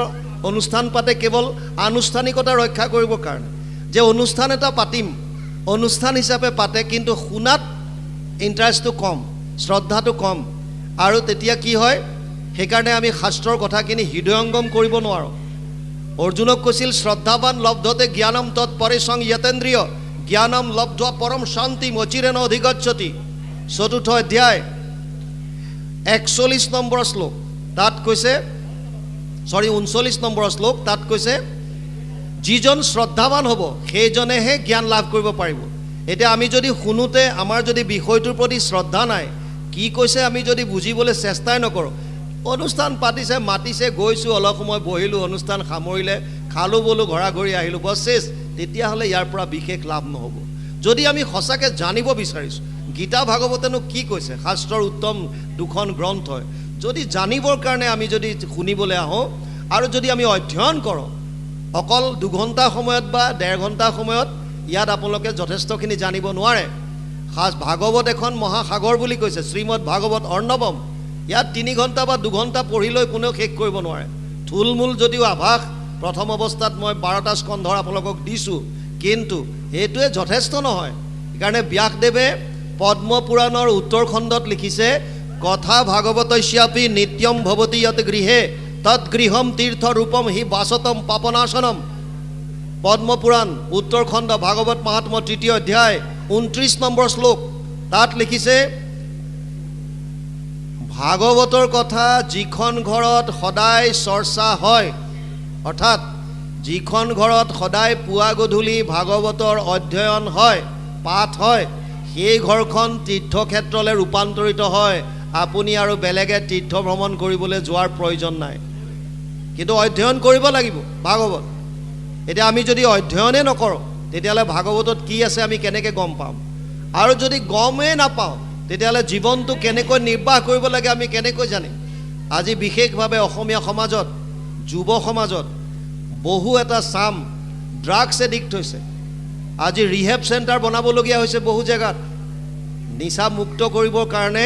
অনুষ্ঠান পাতে কেৱল আনুষ্ঠানিকতা ৰক্ষা কৰিবৰ কাৰণে যে অনুষ্ঠান এটা পাতিম অনুষ্ঠান হিচাপে পাতে কিন্তু শুনাত ইণ্টাৰেষ্টটো কম শ্ৰদ্ধাটো কম আৰু তেতিয়া কি হয় সেইকাৰণে আমি শাস্ত্ৰৰ কথাখিনি হৃদয়ংগম কৰিব নোৱাৰোঁ অৰ্জুনক কৈছিল শ্ৰদ্ধাৱান লব্ধতে জ্ঞানম তৎ পৰিসং যতেন্দ্ৰিয় জ্ঞানম লব্ধ পৰম শান্তি মচিৰেণ অধিগচ্ছতি 4th অধ্যায় 41 নম্বৰ শ্লোক তাত কৈছে 39 নম্বৰ শ্লোক তাত কৈছে যিজন শ্ৰদ্ধাৱান হ'ব সেইজনেহে জ্ঞান লাভ কৰিব পাৰিব এতিয়া আমি যদি শুনোতে আমাৰ যদি বিষয়টোৰ প্ৰতি শ্ৰদ্ধা নাই কি কৈছে আমি যদি বুজিবলৈ চেষ্টাই নকৰোঁ অনুষ্ঠান পাতিছে মাতিছে গৈছোঁ অলপ সময় বহিলোঁ অনুষ্ঠান সামৰিলে খালোঁ বলোঁ ঘৰা ঘৰি আহিলোঁ বছ শেষ তেতিয়াহ'লে ইয়াৰ পৰা বিশেষ লাভ নহ'ব যদি আমি সঁচাকৈ জানিব বিচাৰিছোঁ গীতা ভাগৱতেনো কি কৈছে শাস্ত্ৰৰ উত্তম দুখন গ্ৰন্থ যদি জানিবৰ কাৰণে আমি যদি শুনিবলৈ আহোঁ আৰু যদি আমি অধ্যয়ন কৰোঁ অকল 2 ঘণ্টা সময়ত বা 1.5 ঘণ্টা সময়ত ইয়াত আপোনালোকে যথেষ্টখিনি জানিব নোৱাৰে ভাগৱত এখন মহাসাগৰ বুলি কৈছে, শ্ৰীমদ ভাগৱত অৰ্ণৱম। ইয়াত 3 ঘণ্টা বা 2 ঘণ্টা পঢ়িলৈ কোনেও শেষ কৰিব নোৱাৰে। থুলমূল যদিও আভাস প্ৰথম অৱস্থাত মই 12টা স্কন্ধৰ আপোনালোকক দিছোঁ, কিন্তু সেইটোৱে যথেষ্ট নহয়। সেইকাৰণে ব্যাসদেৱে পদ্মপুৰাণৰ উত্তৰখণ্ডত লিখিছে, কথা ভাগৱতস্যাপি নিত্যম ভৱতি যত গৃহে তৎগৃহম তীৰ্থ ৰূপম হি বাসতম পাপনাশনম। পদ্মপুৰাণ উত্তৰখণ্ড ভাগৱত মহাত্ম্য 3য় অধ্যায় 29 নম্বৰ শ্লোক। তাত লিখিছে, ভাগৱতৰ কথা যিখন ঘৰত সদায় চৰ্চা হয়, অৰ্থাৎ যিখন ঘৰত সদায় পুৱা গধূলি ভাগৱতৰ অধ্যয়ন হয়, পাঠ হয়, সেই ঘৰখন তীৰ্থক্ষেত্ৰলৈ ৰূপান্তৰিত হয়। আপুনি আৰু বেলেগে তীৰ্থ ভ্ৰমণ কৰিবলৈ যোৱাৰ প্ৰয়োজন নাই, কিন্তু অধ্যয়ন কৰিব লাগিব ভাগৱত। এতিয়া আমি যদি অধ্যয়নে নকৰোঁ, তেতিয়াহ'লে ভাগৱতত কি আছে আমি কেনেকৈ গম পাম? আৰু যদি গমেই নাপাওঁ, তেতিয়াহ'লে জীৱনটো কেনেকৈ নিৰ্বাহ কৰিব লাগে আমি কেনেকৈ জানিম? আজি বিশেষভাৱে অসমীয়া সমাজত, যুৱ সমাজত বহু এটা চাম ড্ৰাগছ এডিক্ট হৈছে। আজি ৰিহেব চেণ্টাৰ বনাবলগীয়া হৈছে বহু জেগাত। নিচা মুক্ত কৰিবৰ কাৰণে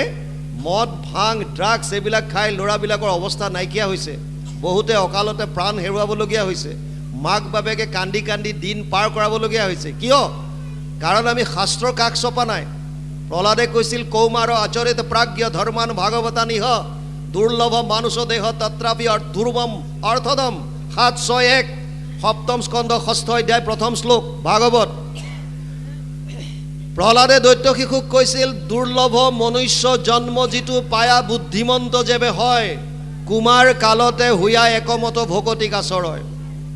মদ, ভাং, ড্ৰাগছ এইবিলাক খাই ল'ৰাবিলাকৰ অৱস্থা নাইকিয়া হৈছে। বহুতে অকালতে প্ৰাণ হেৰুৱাবলগীয়া হৈছে। মাক বাপেকে কান্দি কান্দি দিন পাৰ কৰাবলগীয়া হৈছে। কিয়? কাৰণ আমি শাস্ত্ৰৰ কাষ চপা নাই। প্ৰহ্লাদে কৈছিল, কৌমাৰ আচৰিত প্ৰাজ্ঞ ধৰ্মান ভাগৱতানিহ দুৰ্লভ মানুষ দেহ তত্ৰাপি দুৰ্বম অৰ্থদম। 7:6-1 সপ্তম স্কন্ধ 6ষ্ঠ অধ্যায় 1ম শ্লোক ভাগৱত। প্ৰহ্লাদে দৈত্য শিশুক কৈছিল, দুৰ্লভ মনুষ্য জন্ম যিটো পায়া বুদ্ধিমন্ত যেবে হয়, কুমাৰ কালতে হুয়া একমত ভকতিক আচৰয়।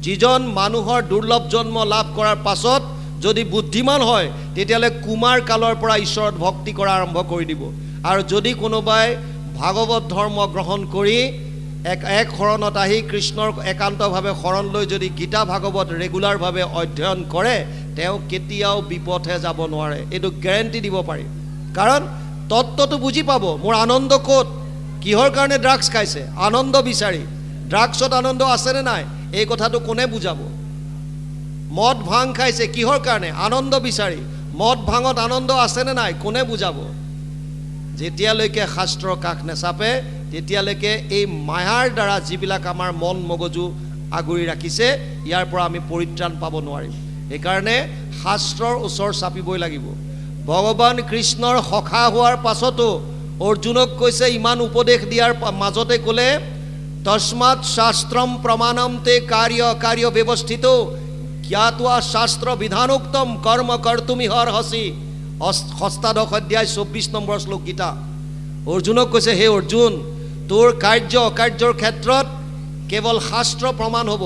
যিজন মানুহৰ দুৰ্লভ জন্ম লাভ কৰাৰ পাছত যদি বুদ্ধিমান হয়, তেতিয়াহ'লে কুমাৰ কালৰ পৰা ঈশ্বৰত ভক্তি কৰা আৰম্ভ কৰি দিব। আৰু যদি কোনোবাই ভাগৱত ধৰ্ম গ্ৰহণ কৰি এক শৰণত আহি কৃষ্ণৰ একান্তভাৱে শৰণ লৈ যদি গীতা ভাগৱত ৰেগুলাৰভাৱে অধ্যয়ন কৰে, তেওঁ কেতিয়াও বিপথে যাব নোৱাৰে। এইটো গেৰেণ্টি দিব পাৰি। কাৰণ তত্ত্বটো বুজি পাব, মোৰ আনন্দ ক'ত, কিহৰ কাৰণে ড্ৰাগছ খাইছে, আনন্দ বিচাৰি। ড্ৰাগছত আনন্দ আছেনে নাই এই কথাটো কোনে বুজাব? মদ ভাং খাইছে কিহৰ কাৰণে, আনন্দ বিচাৰি। মদ ভাঙত আনন্দ আছেনে নাই কোনে বুজাব? যেতিয়ালৈকে শাস্ত্ৰৰ কাষ নেচাপে, তেতিয়ালৈকে এই মায়াৰ দ্বাৰা যিবিলাক আমাৰ মন মগজু আগুৰি ৰাখিছে, ইয়াৰ পৰা আমি পৰিত্ৰাণ পাব নোৱাৰিম। সেইকাৰণে শাস্ত্ৰৰ ওচৰ চাপিবই লাগিব। ভগৱান কৃষ্ণৰ সখা হোৱাৰ পাছতো অৰ্জুনক কৈছে, ইমান উপদেশ দিয়াৰ মাজতে ক'লে, তস্মাৎ শাস্ত্ৰম প্ৰমাণম তে কাৰ্য ব্যৱস্থিত জ্ঞাতোৱা শাস্ত্ৰ বিধানোক্তম কৰ্ম কৰ্তুমিহৰ হসি। 8ষ্টাদশ অধ্যায় 24 নম্বৰ শ্লোক গীতা। অৰ্জুনক কৈছে, হে অৰ্জুন, তোৰ কাৰ্য অকাৰ্যৰ ক্ষেত্ৰত কেৱল শাস্ত্ৰ প্ৰমাণ হ'ব।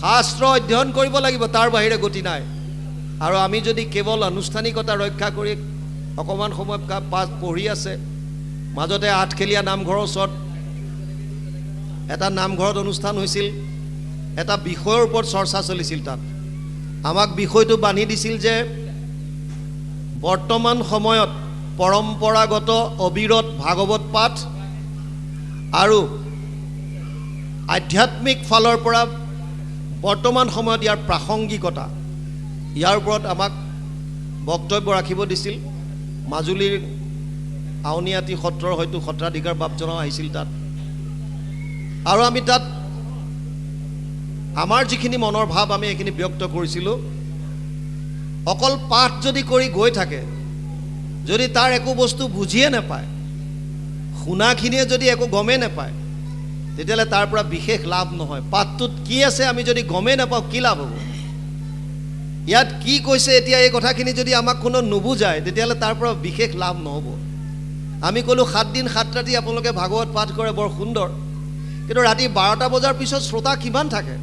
শাস্ত্ৰ অধ্যয়ন কৰিব লাগিব, তাৰ বাহিৰে গতি নাই। আৰু আমি যদি কেৱল আনুষ্ঠানিকতা ৰক্ষা কৰি অকণমান সময় পঢ়ি আছে, মাজতে আঠখেলীয়া নামঘৰৰ ওচৰত এটা নামঘৰত অনুষ্ঠান হৈছিল, এটা বিষয়ৰ ওপৰত চৰ্চা চলিছিল। তাত আমাক বিষয়টো বান্ধি দিছিল যে বৰ্তমান সময়ত পৰম্পৰাগত অবিৰত ভাগৱত পাঠ আৰু আধ্যাত্মিক ফালৰ পৰা বৰ্তমান সময়ত ইয়াৰ প্ৰাসংগিকতা, ইয়াৰ ওপৰত আমাক বক্তব্য ৰাখিব দিছিল। মাজুলীৰ আউনীআটী সত্ৰৰ হয়তো সত্ৰাধিকাৰ বাপজনো আহিছিল তাত। আৰু আমি তাত আমাৰ যিখিনি মনৰ ভাৱ আমি এইখিনি ব্যক্ত কৰিছিলোঁ। অকল পাঠ যদি কৰি গৈ থাকে, যদি তাৰ একো বস্তু বুজিয়ে নাপায়, শুনাখিনিয়ে যদি একো গমেই নাপায়, তেতিয়াহ'লে তাৰ পৰা বিশেষ লাভ নহয়। পাঠটোত কি আছে আমি যদি গমেই নাপাওঁ, কি লাভ হ'ব? ইয়াত কি কৈছে এতিয়া এই কথাখিনি যদি আমাক কোনো নুবুজায়, তেতিয়াহ'লে তাৰ পৰা বিশেষ লাভ নহ'ব। আমি ক'লোঁ 7 দিন 7 ৰাতি আপোনালোকে ভাগৱত পাঠ কৰে, বৰ সুন্দৰ, কিন্তু ৰাতি 12টা বজাৰ পিছত শ্ৰোতা কিমান থাকে?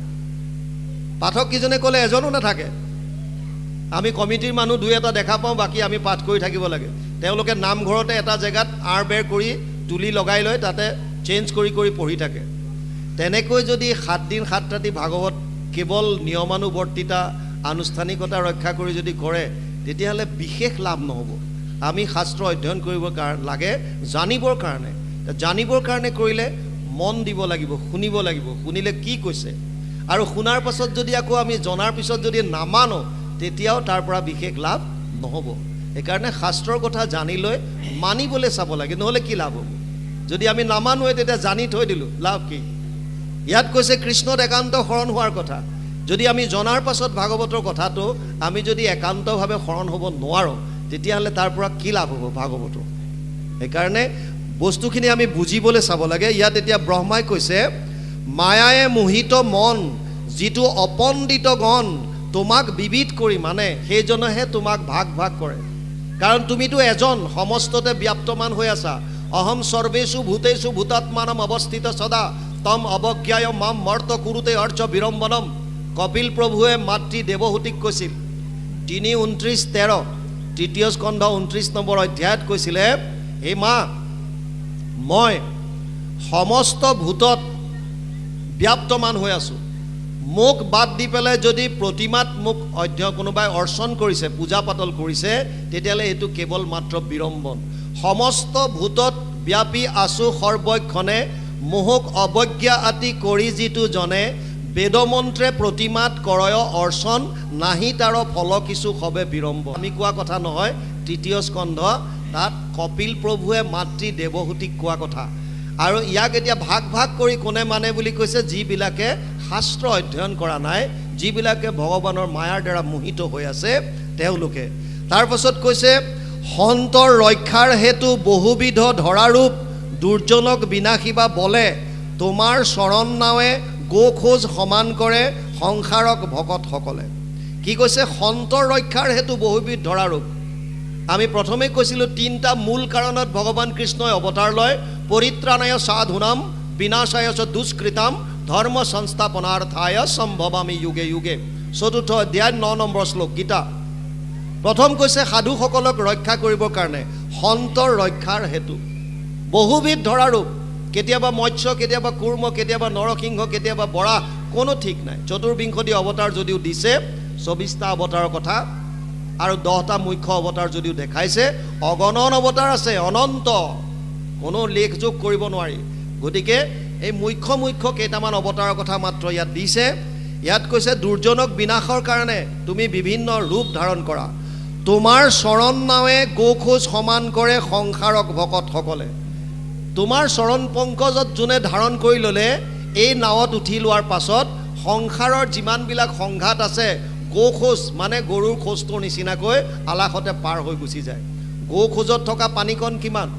পাঠক কিজনে ক'লে এজনো নাথাকে। আমি কমিটিৰ মানুহ 2-এটা দেখা পাওঁ, বাকী আমি পাঠ কৰি থাকিব লাগে। তেওঁলোকে নামঘৰতে এটা জেগাত আঁৰ বেৰ কৰি তুলি লগাই লৈ তাতে চেঞ্জ কৰি কৰি পঢ়ি থাকে। তেনেকৈ যদি 7 দিন 7 ৰাতি ভাগৱত কেৱল নিয়মানুৱৰ্তিতা আনুষ্ঠানিকতা ৰক্ষা কৰি যদি কৰে, তেতিয়াহ'লে বিশেষ লাভ নহ'ব। আমি শাস্ত্ৰ অধ্যয়ন কৰিব লাগে জানিবৰ কাৰণে। জানিবৰ কাৰণে কৰিলে মন দিব লাগিব, শুনিব লাগিব, শুনিলে কি কৈছে। আৰু শুনাৰ পাছত যদি আকৌ আমি জনাৰ পিছত যদি নামানো, তেতিয়াও তাৰ পৰা বিশেষ লাভ নহ'ব। সেইকাৰণে শাস্ত্ৰৰ কথা জানি লৈ মানিবলৈ চাব লাগে, নহ'লে কি লাভ হ'ব? যদি আমি নামানোৱে তেতিয়া জানি থৈ দিলোঁ, লাভ কি? ইয়াত কৈছে কৃষ্ণত একান্ত শৰণ হোৱাৰ কথা। যদি আমি জনাৰ পাছত ভাগৱতৰ কথাটো আমি যদি একান্তভাৱে শৰণ হ'ব নোৱাৰোঁ, তেতিয়াহ'লে তাৰ পৰা কি লাভ হ'ব ভাগৱতৰ? সেইকাৰণে বস্তুখিনি আমি বুজিবলৈ চাব লাগে। ইয়াত এতিয়া ব্ৰহ্মাই কৈছে, মায়ায়ে মোহিত মন যিটো অপণ্ডিত গণ তোমাক বিবিধ কৰি মানে, সেইজনেহে তোমাক ভাগ ভাগ কৰে। কাৰণ তুমিতো এজন সমস্ততে ব্যাপ্তমান হৈ আছা। অহম সৰ্বেষু ভূতেষু ভূতাত্মানম অৱস্থিত সদা তম অৱজ্ঞায় মাম মৰ্ত কুৰুতে অৰ্চ বিৰম্বনম। কপিল প্ৰভুৱে মাতৃ দেৱহূতিক কৈছিল 3:29-13 তৃতীয় স্কন্ধ 29 নম্বৰ অধ্যায়ত কৈছিলে, হে মা, মই সমস্ত ভূতত ব্যাপ্তমান হৈ আছোঁ। মোক বাদ দি পেলাই যদি প্ৰতিমাত মোক কোনোবাই অৰ্চন কৰিছে, পূজা পাতল কৰিছে, তেতিয়াহ'লে এইটো কেৱল মাত্ৰ বিৰম্বন। সমস্ত ভূতত ব্যাপী আছো সৰ্বক্ষণে মোহক অৱজ্ঞা আতি কৰি যিটো জনে বেদমন্ত্ৰে প্ৰতিমাত কৰয় অৰ্চন নাহি তাৰ ফল কিছু সবে বিৰম্ব। আমি কোৱা কথা নহয়, তৃতীয় স্কন্ধ তাত কপিল প্ৰভুৱে মাতৃ দেৱহূতিক কোৱা কথা। আৰু ইয়াক এতিয়া ভাগ ভাগ কৰি কোনে মানে বুলি কৈছে? যিবিলাকে শাস্ত্ৰ অধ্যয়ন কৰা নাই, যিবিলাকে ভগৱানৰ মায়াৰ দ্বাৰা মোহিত হৈ আছে তেওঁলোকে। তাৰপাছত কৈছে, সন্তৰ ৰক্ষাৰ হেতু বহুবিধ ধৰাৰূপ দুৰ্জনক বিনাশিবা বলে তোমাৰ চৰণ নাৱে গোখোজ সমান কৰে সংসাৰক ভকতসকলে। কি কৈছে? সন্তৰ ৰক্ষাৰ হেতু বহুবিধ ধৰাৰূপ। আমি প্ৰথমে কৈছিলোঁ 3টা মূল কাৰণত ভগৱান কৃষ্ণই অৱতাৰ লয়। পৰিত্ৰাণায় সাধুনাম বিনাশায় চ দুষ্কৃতাম ধৰ্ম সংস্থাপনাৰ্থায় সম্ভৱামি যুগে যুগে। 4ৰ্থ অধ্যায় 9 নম্বৰ শ্লোক গীতা। প্ৰথম কৈছে সাধুসকলক ৰক্ষা কৰিবৰ কাৰণে, সন্তৰ ৰক্ষাৰ হেতু বহুবিধ ধৰাৰূপ। কেতিয়াবা মৎস্য, কেতিয়াবা কুৰ্ম, কেতিয়াবা নৰসিংহ, কেতিয়াবা বৰাহ, কোনো ঠিক নাই। চতুৰ্বিংশতি অৱতাৰ যদিও দিছে, 24টা অৱতাৰৰ কথা আৰু 10টা মুখ্য অৱতাৰ যদিও দেখাইছে, অগণন অৱতাৰ আছে, অনন্ত, কোনো লেখ যোগ কৰিব নোৱাৰি। গতিকে এই মুখ্য মুখ্য কেইটামান অৱতাৰৰ কথা মাত্ৰ ইয়াত দিছে। ইয়াত কৈছে দুৰ্জনক বিনাশৰ কাৰণে তুমি বিভিন্ন ৰূপ ধাৰণ কৰা। তোমাৰ চৰণ নাৱে গোখোজ সমান কৰে সংসাৰক ভকতসকলে। তোমাৰ চৰণ পংকজত যোনে ধাৰণ কৰি ল'লে, এই নাৱত উঠি লোৱাৰ পাছত সংসাৰৰ যিমানবিলাক সংঘাত আছে, গোখোজ মানে গৰুৰ খোজটোৰ নিচিনাকৈ আলাসতে পাৰ হৈ গুচি যায়। গোখোজত থকা পানীকণ কিমান?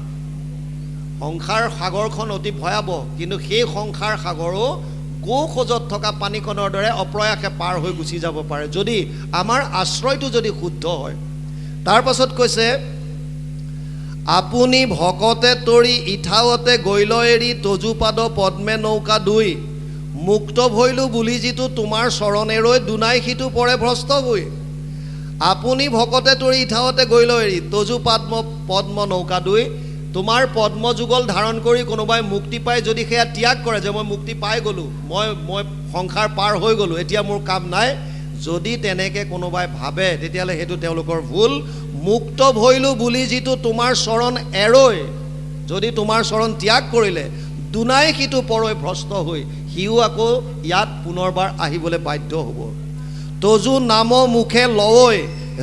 সংসাৰ সাগৰখন অতি ভয়াৱহ, কিন্তু সেই সংসাৰ সাগৰো গোখোজত থকা পানীকণৰ দৰে অপ্ৰয়াসে পাৰ হৈ গুচি যাব পাৰে, যদি আমাৰ আশ্ৰয়টো যদি শুদ্ধ হয়। তাৰ পাছত কৈছে, আপুনি ভকতে তৰি ইঠাৱতে গৈল এৰি তজুপাদ পদ্মে নৌকা দুই মুক্ত ভৈলো বুলি যিটো তোমাৰ চৰণেৰৈ দুনাই সিটো পৰে ভ্ৰষ্ট হৈ। আপুনি ভকতে তৰি ইঠাৱতে গৈল এৰি তজু পদ্ম নৌকা দুই, তোমাৰ পদ্মযুগল ধাৰণ কৰি কোনোবাই মুক্তি পাই যদি সেয়া ত্যাগ কৰে, যে মই মুক্তি পাই গ'লোঁ, মই সংসাৰ পাৰ হৈ গ'লোঁ, এতিয়া মোৰ কাম নাই, যদি তেনেকৈ কোনোবাই ভাবে, তেতিয়াহ'লে সেইটো তেওঁলোকৰ ভুল। মুক্ত ভৈলো বুলি যিটো তোমাৰ চৰণ এৰৈ, যদি তোমাৰ চৰণ ত্যাগ কৰিলে, দুনাই সিটো পৰৈ ভ্ৰষ্ট হৈ, সিও আকৌ ইয়াত পুনৰবাৰ আহিবলৈ বাধ্য হ'ব। তজু নাম মুখে লয়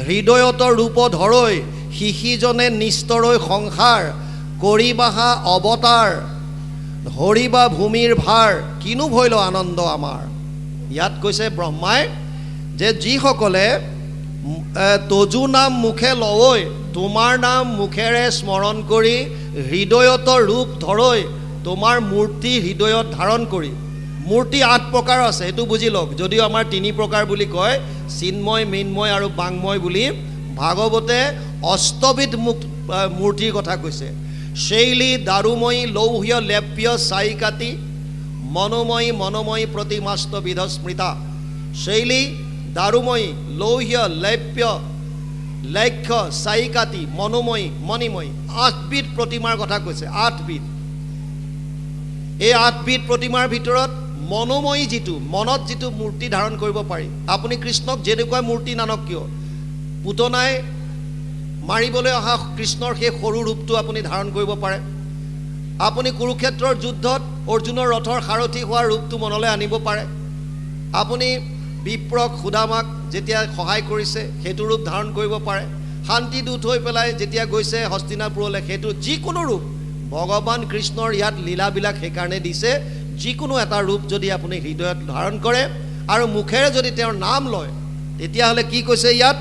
হৃদয়ত ৰূপ ধৰৈ শিশিজনে নিস্তৰৈ সংসাৰ কৰিবাহা অৱতাৰ ধৰিবা ভূমিৰ ভাৰ কিনো ভৈল আনন্দ আমাৰ। ইয়াত কৈছে ব্ৰহ্মাই যে যিসকলে তজু নাম মুখে লয়, তোমাৰ নাম মুখেৰে স্মৰণ কৰি হৃদয়ত ৰূপ ধৰৈ, তোমাৰ মূৰ্তি হৃদয়ত ধাৰণ কৰি। মূৰ্তি 8 প্ৰকাৰ আছে, সেইটো বুজি লওক। যদিও আমাৰ 3 প্ৰকাৰ বুলি কয়, চিন্ময়, মৃন্ময় আৰু বাংময় বুলি, ভাগৱতে অষ্টবিধ মূৰ্তিৰ কথা কৈছে। শৈলী দাৰুময়ী লৌহ্য লেপ্য চাইকাতি মনোময়ী মনোময়ী প্ৰতিমাস্তবিধ স্মৃতা। শৈলী দাৰুময়ী লৌহ্য লেপ্য লেখ্য চাইকাতি মনোময়ী মণিময়ী, 8বিধ প্ৰতিমাৰ কথা কৈছে। 8বিধ। এই 8বিধ প্ৰতিমাৰ ভিতৰত মনোময়ী, যিটো মনত যিটো মূৰ্তি ধাৰণ কৰিব পাৰি, আপুনি কৃষ্ণক যেনেকুৱা মূৰ্তি নানক কিয়, পুতনাই মাৰিবলৈ অহা কৃষ্ণৰ সেই সৰু ৰূপটো আপুনি ধাৰণ কৰিব পাৰে। আপুনি কুৰুক্ষেত্ৰৰ যুদ্ধত অৰ্জুনৰ ৰথৰ সাৰথি হোৱাৰ ৰূপটো মনলৈ আনিব পাৰে। আপুনি বিপ্ৰক সুদামাক যেতিয়া সহায় কৰিছে সেইটো ৰূপ ধাৰণ কৰিব পাৰে। শান্তিদূত হৈ পেলাই যেতিয়া গৈছে হস্তিনাপুৰলৈ, সেইটো যিকোনো ৰূপ ভগৱান কৃষ্ণৰ ইয়াত লীলাবিলাক সেইকাৰণে দিছে। যিকোনো এটা ৰূপ যদি আপুনি হৃদয়ত ধাৰণ কৰে আৰু মুখেৰে যদি তেওঁৰ নাম লয়, তেতিয়াহ'লে কি কৈছে ইয়াত,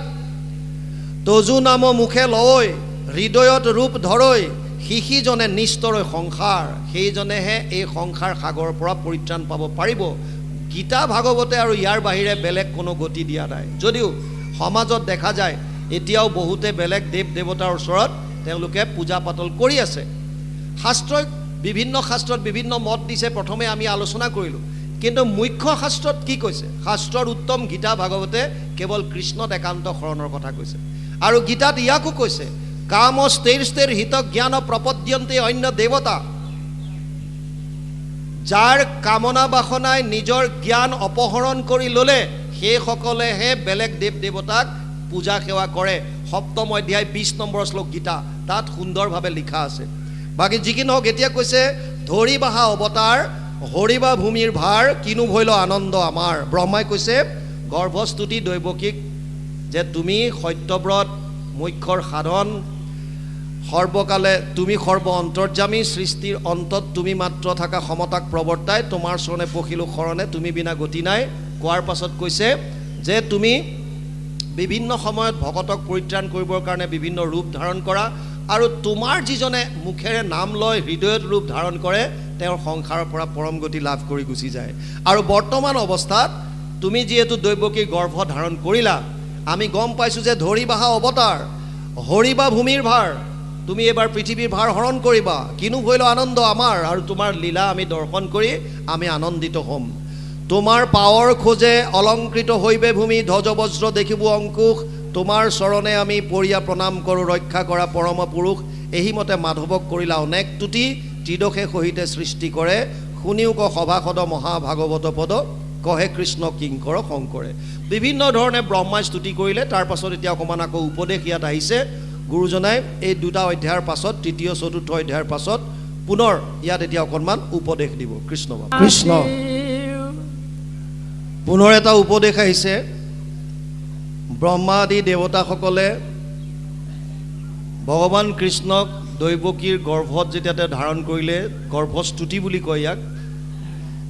তজু নাম মুখে লয় হৃদয়ত ৰূপ ধৰৈ শিশিজনে নিস্তৰৈ সংসাৰ, সেইজনেহে এই সংসাৰ সাগৰৰ পৰা পৰিত্ৰাণ পাব পাৰিব। গীতা ভাগৱতে আৰু ইয়াৰ বাহিৰে বেলেগ কোনো গতি দিয়া নাই। যদিও সমাজত দেখা যায় এতিয়াও বহুতে বেলেগ দেৱ দেৱতাৰ ওচৰত তেওঁলোকে পূজা পাতল কৰি আছে। শাস্ত্ৰই বিভিন্ন শাস্ত্ৰত বিভিন্ন মত দিছে, প্ৰথমে আমি আলোচনা কৰিলোঁ। কিন্তু মুখ্য শাস্ত্ৰত কি কৈছে? শাস্ত্ৰৰ উত্তম গীতা ভাগৱতে কেৱল কৃষ্ণত একান্ত শৰণৰ কথা কৈছে। আৰু গীতাত ইয়াকো কৈছে, কামস্তেৰ হিত জ্ঞান প্ৰপদ্যন্তে অন্য দেৱতা, যাৰ কামনা বাসনাই নিজৰ জ্ঞান অপহৰণ কৰি ল'লে সেইসকলেহে বেলেগ দেৱ দেৱতাক পূজা সেৱা কৰে। 7ম অধ্যায় 20 নম্বৰ শ্লোক গীতা, তাত সুন্দৰভাৱে লিখা আছে। বাকী যি কি নহওক, এতিয়া কৈছে ধৰি বাহা অৱতাৰ হৰিবা ভূমিৰ ভাৰ, কিনো ভৈল আনন্দ আমাৰ। ব্ৰহ্মাই কৈছে গৰ্ভস্তুতি দৈৱকীক যে তুমি সত্যব্ৰত মুখ্যৰ সাধন, সৰ্বকালে তুমি সৰ্ব অন্তৰ্যামী, সৃষ্টিৰ অন্তত তুমি মাত্ৰ থকা সমতাক প্ৰৱৰ্তাই তোমাৰ চৰণে পখিলোঁ শৰণে, তুমি বিনা গতি নাই। কোৱাৰ পাছত কৈছে যে তুমি বিভিন্ন সময়ত ভকতক পৰিত্ৰাণ কৰিবৰ কাৰণে বিভিন্ন ৰূপ ধাৰণ কৰা, আৰু তোমাৰ যিজনে মুখেৰে নাম লয় হৃদয়ত ৰূপ ধাৰণ কৰে তেওঁৰ সংসাৰৰ পৰা পৰম গতি লাভ কৰি গুচি যায়। আৰু বৰ্তমান অৱস্থাত তুমি যিহেতু দৈৱকীৰ গৰ্ভ ধাৰণ কৰিলা, আমি গম পাইছোঁ যে ধৰি বাহা অৱতাৰ হৰিবা ভূমিৰ ভাৰ, তুমি এবাৰ পৃথিৱীৰ ভাৰ হৰণ কৰিবা, কিনো ভৈল আনন্দ আমাৰ, আৰু তোমাৰ লীলা আমি দৰ্শন কৰি আমি আনন্দিত হ'ম। তোমাৰ পাৱৰ খোজে অলংকৃত হৈবে ভূমি, ধ্বজ বজ্ৰ দেখিব অংকুশ, তোমাৰ চৰণে আমি পৰিয়া প্ৰণাম কৰোঁ, ৰক্ষা কৰা পৰম পুৰুষ। এহিমতে মাধৱক কৰিলা অনেক তুতি, ত্ৰিদশে সহিতে সৃষ্টি কৰে, শুনিও ক সভাসদ মহাভাগৱত পদ, কহে কৃষ্ণ কিংকৰ শংকৰে। বিভিন্ন ধৰণে ব্ৰহ্মাই স্তুতি কৰিলে। তাৰ পাছত এতিয়া অকণমান আকৌ উপদেশ ইয়াত আহিছে। গুৰুজনাই এই 2টা অধ্যায়ৰ পাছত, 3য় 4ৰ্থ অধ্যায়ৰ পাছত পুনৰ ইয়াত এতিয়া অকণমান উপদেশ দিব। কৃষ্ণ কৃষ্ণ পুনৰ এটা উপদেশ আহিছে। ব্ৰহ্মা আদি দেৱতাসকলে ভগৱান কৃষ্ণক দৈৱকীৰ গৰ্ভত যেতিয়া তেওঁ ধাৰণ কৰিলে, গৰ্ভস্তুতি বুলি কয় ইয়াক,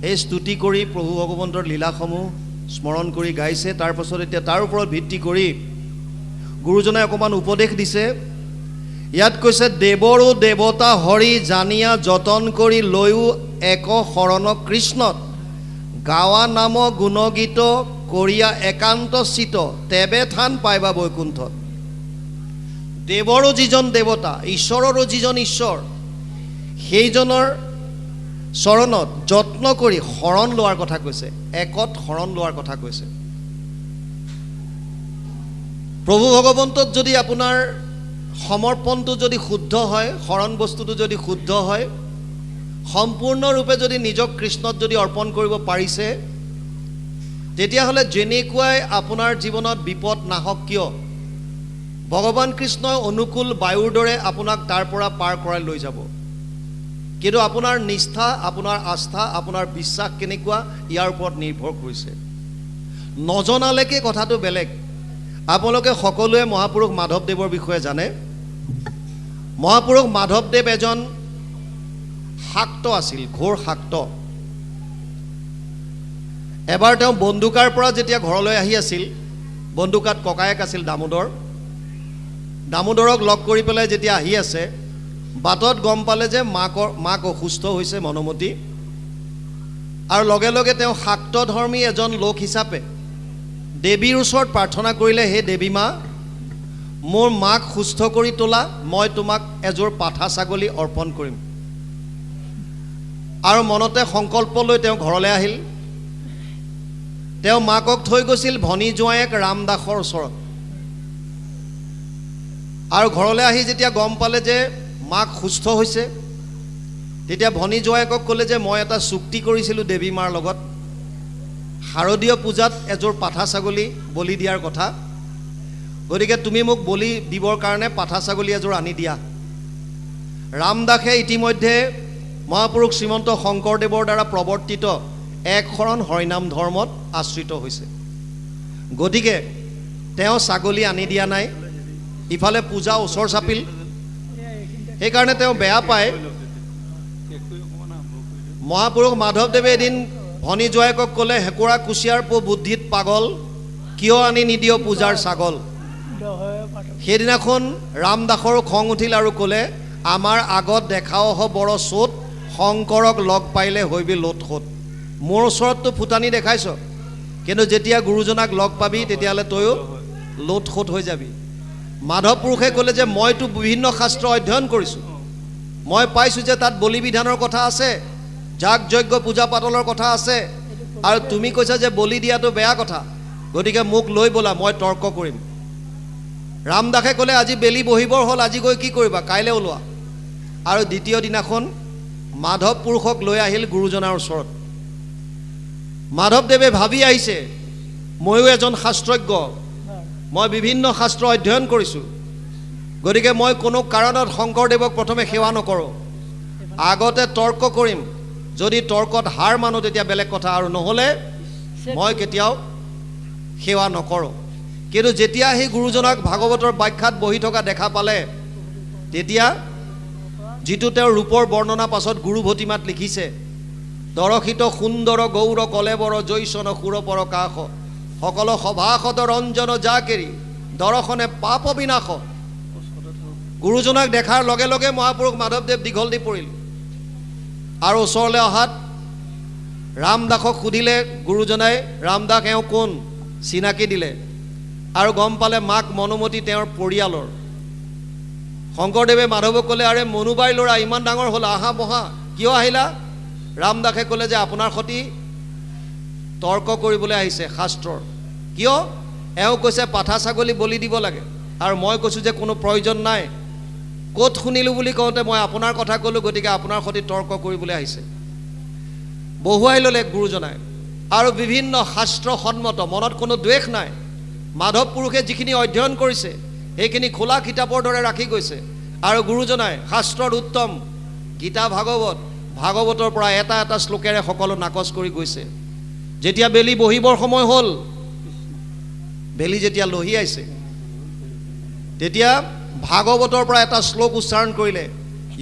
এই স্তুতি কৰি প্ৰভু ভগৱন্তৰ লীলাসমূহ স্মৰণ কৰি গাইছে। তাৰ পাছত এতিয়া তাৰ ওপৰত ভিত্তি কৰি গুৰুজনাই অকণমান উপদেশ দিছে। ইয়াত কৈছে, দেৱৰো দেৱতা হৰি জানিয়া যতন কৰি লৈও এক শৰণ কৃষ্ণত, গাৱা নাম গুণগীত কৰিয়া একান্ত চিত, তেবে থান পাইবা বৈকুণ্ঠত। দেৱৰো যিজন দেৱতা, ঈশ্বৰৰো যিজন ঈশ্বৰ, সেইজনৰ চৰণত যত্ন কৰি শৰণ লোৱাৰ কথা কৈছে, একত শৰণ লোৱাৰ কথা কৈছে। প্ৰভু ভগৱন্তত যদি আপোনাৰ সমৰ্পণটো যদি শুদ্ধ হয়, শৰণ বস্তুটো যদি শুদ্ধ হয়, সম্পূৰ্ণৰূপে যদি নিজক কৃষ্ণত যদি অৰ্পণ কৰিব পাৰিছে, তেতিয়াহ'লে যেনেকুৱাই আপোনাৰ জীৱনত বিপদ নাহক কিয়, ভগৱান কৃষ্ণই অনুকূল বায়ুৰ দৰে আপোনাক তাৰ পৰা পাৰ কৰাই লৈ যাব। কিন্তু আপোনাৰ নিষ্ঠা, আপোনাৰ আস্থা, আপোনাৰ বিশ্বাস কেনেকুৱা, ইয়াৰ ওপৰত নিৰ্ভৰ কৰিছে। নজনালৈকে কথাটো বেলেগ। আপোনালোকে সকলোৱে মহাপুৰুষ মাধৱদেৱৰ বিষয়ে জানে। মহাপুৰুষ মাধৱদেৱ এজন শাক্ত আছিল, ঘোৰ শাক্ত। এবাৰ তেওঁ বন্দুকাৰ পৰা যেতিয়া ঘৰলৈ আহি আছিল, বন্দুকাত ককায়েক আছিল দামোদৰ, দামোদৰক লগ কৰি পেলাই যেতিয়া আহি আছে, বাটত গম পালে যে মাক অসুস্থ হৈছে, মনমতী। আৰু লগে লগে তেওঁ শাক্ত ধৰ্মী এজন লোক হিচাপে দেৱীৰ ওচৰত প্ৰাৰ্থনা কৰিলে, হে দেৱী মা, মোৰ মাক সুস্থ কৰি তোলা, মই তোমাক এযোৰ পাঠা ছাগলী অৰ্পণ কৰিম। আৰু মনতে সংকল্প লৈ তেওঁ ঘৰলৈ আহিল। তেওঁ মাকক থৈ গৈছিল ভনী জোঁৱায়েক ৰামদাসৰ ওচৰত। আৰু ঘৰলৈ আহি যেতিয়া গম পালে যে মাক সুস্থ হৈছে, তেতিয়া ভনী জোঁৱায়েকক ক'লে যে মই এটা চুক্তি কৰিছিলোঁ দেৱী মাৰ লগত, শাৰদীয় পূজাত এযোৰ পাঠা ছাগলী বলি দিয়াৰ কথা, গতিকে তুমি মোক বলি দিবৰ কাৰণে পাঠা ছাগলী এযোৰ আনি দিয়া। ৰামদাসে ইতিমধ্যে মহাপুৰুষ শ্ৰীমন্ত শংকৰদেৱৰ দ্বাৰা প্ৰৱৰ্তিত এক শৰণ হৰিনাম ধৰ্মত আশ্ৰিত হৈছে। গতিকে তেওঁ ছাগলী আনি দিয়া নাই, ইফালে পূজা ওচৰ চাপিল সেইকাৰণে তেওঁ বেয়া পায় মহাপুৰুষ মাধৱদেৱে এদিন ভনী জোৱাইকক ক'লে হেকুৰা কুচিয়াৰ পো বুদ্ধিত পাগল কিয় আনি নিদিয় পূজাৰ ছাগল সেইদিনাখন ৰামদাসৰো খং উঠিল আৰু ক'লে আমাৰ আগত দেখাও হ বড় চোট শংকৰক লগ পাইলে হৈবি লোট খোট মোৰ ওচৰততো ফুটানি দেখাইছ কিন্তু যেতিয়া গুৰুজনাক লগ পাবি তেতিয়াহ'লে তয়ো লোট খোট হৈ যাবি মাধৱ পুৰুষে ক'লে যে মইতো বিভিন্ন শাস্ত্ৰ অধ্যয়ন কৰিছোঁ মই পাইছোঁ যে তাত বলি বিধানৰ কথা আছে যাগ যজ্ঞ পূজা পাতলৰ কথা আছে আৰু তুমি কৈছা যে বলি দিয়াটো বেয়া কথা গতিকে মোক লৈ বলা মই তৰ্ক কৰিম ৰামদাসে ক'লে আজি বেলি বহিবৰ হ'ল আজি গৈ কি কৰিবা কাইলৈ ওলোৱা আৰু দ্বিতীয় দিনাখন মাধৱ পুৰুষক লৈ আহিল গুৰুজনাৰ ওচৰত মাধৱদেৱে ভাবি আহিছে ময়ো এজন শাস্ত্ৰজ্ঞ মই বিভিন্ন শাস্ত্ৰ অধ্যয়ন কৰিছোঁ গতিকে মই কোনো কাৰণত শংকৰদেৱক প্ৰথমে সেৱা নকৰোঁ আগতে তৰ্ক কৰিম যদি তৰ্কত হাৰ মানো তেতিয়া বেলেগ কথা আৰু নহ'লে মই কেতিয়াও সেৱা নকৰোঁ কিন্তু যেতিয়া সেই গুৰুজনাক ভাগৱতৰ ব্যাখ্যাত বহি থকা দেখা পালে তেতিয়া যিটো তেওঁৰ ৰূপৰ বৰ্ণনা পাছত গুৰু ভতিমাত লিখিছে দৰশিত সুন্দৰ গৌৰ কলেবৰ জৈচন সুৰপৰ কাষ সকলো সভাসদ ৰঞ্জন জাকেৰি দৰ্শনে পাপ বিনাশ গুৰুজনাক দেখাৰ লগে লগে মহাপুৰুষ মাধৱদেৱ দীঘল দি পৰিল আৰু ওচৰলৈ অহাত ৰামদাসক সুধিলে গুৰুজনাই ৰামদাস এওঁ কোন চিনাকি দিলে আৰু গম পালে মাক মনুমতি তেওঁৰ পৰিয়ালৰ শংকৰদেৱে মাধৱক ক'লে আৰে মনুবাই ল'ৰা ইমান ডাঙৰ হ'ল আহা বহা কিয় আহিলা ৰামদাসে ক'লে যে আপোনাৰ সতি তৰ্ক কৰিবলৈ আহিছে শাস্ত্ৰৰ কিয় এওঁ কৈছে পাঠা ছাগলী বলি দিব লাগে আৰু মই কৈছোঁ যে কোনো প্ৰয়োজন নাই ক'ত শুনিলোঁ বুলি কওঁতে মই আপোনাৰ কথা ক'লোঁ গতিকে আপোনাৰ সতি তৰ্ক কৰিবলৈ আহিছে বহুৱাই ল'লে গুৰুজনাই আৰু বিভিন্ন শাস্ত্ৰ সন্মত মনত কোনো দ্বেষ নাই মাধৱ পুৰুষে যিখিনি অধ্যয়ন কৰিছে সেইখিনি খোলা কিতাপৰ দৰে ৰাখি গৈছে আৰু গুৰুজনাই শাস্ত্ৰৰ উত্তম গীতা ভাগৱতৰ পৰা এটা এটা শ্লোকেৰে সকলো নাকচ কৰি গৈছে যেতিয়া বেলি বহিবৰ সময় হ'ল বেলি যেতিয়া লহিয়াইছে তেতিয়া ভাগৱতৰ পৰা এটা শ্লোক উচ্চাৰণ কৰিলে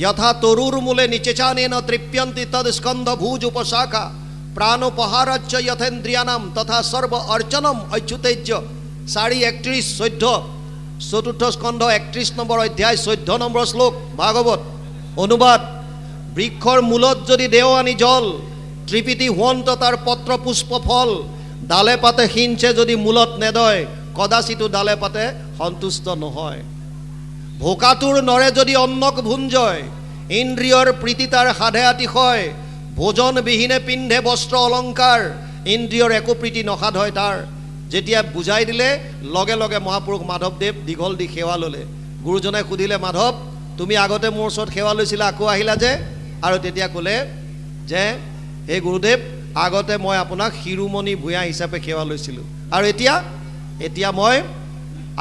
যথা তৰুৰ মূলে নিচেচানেন তৃপ্যন্তি তদ স্কন্ধ ভুজ উপশাখা প্ৰাণোপহাৰচ্চ যথেন্দ্ৰিয়ানাম তথা সৰ্ব অৰ্চনম অচ্যুতেজ্য 4:31-14 চতুৰ্থ স্কন্ধ 31 নম্বৰ অধ্যায় 14 নম্বৰ শ্লোক ভাগৱত অনুবাদ বৃক্ষৰ মূলত যদি দেও আনি জল ত্ৰিপিতি হোৱন্ত তাৰ পত্ৰ পুষ্প ফল ডালে পাতে সিঞ্চে যদি মূলত নেদয় কদাচিতো ডালে পাতে সন্তুষ্ট নহয় ভোকাতুৰ নৰে যদি অন্নক ভুঞ্জয় ইন্দ্ৰিয়ৰ প্ৰীতি তাৰ সাধে আতিশয় ভোজন বিহীনে পিন্ধে বস্ত্ৰ অলংকাৰ ইন্দ্ৰিয়ৰ একো প্ৰীতি নসাধ হয় তাৰ যেতিয়া বুজাই দিলে লগে লগে মহাপুৰুষ মাধৱদেৱ দীঘল দি সেৱা ল'লে গুৰুজনাই সুধিলে মাধৱ তুমি আগতে মোৰ ওচৰত সেৱা লৈছিলা আকৌ আহিলা যে আৰু তেতিয়া ক'লে যে হে গুৰুদেৱ আগতে মই আপোনাক শিৰোমণি ভূঞা হিচাপে সেৱা লৈছিলোঁ আৰু এতিয়া মই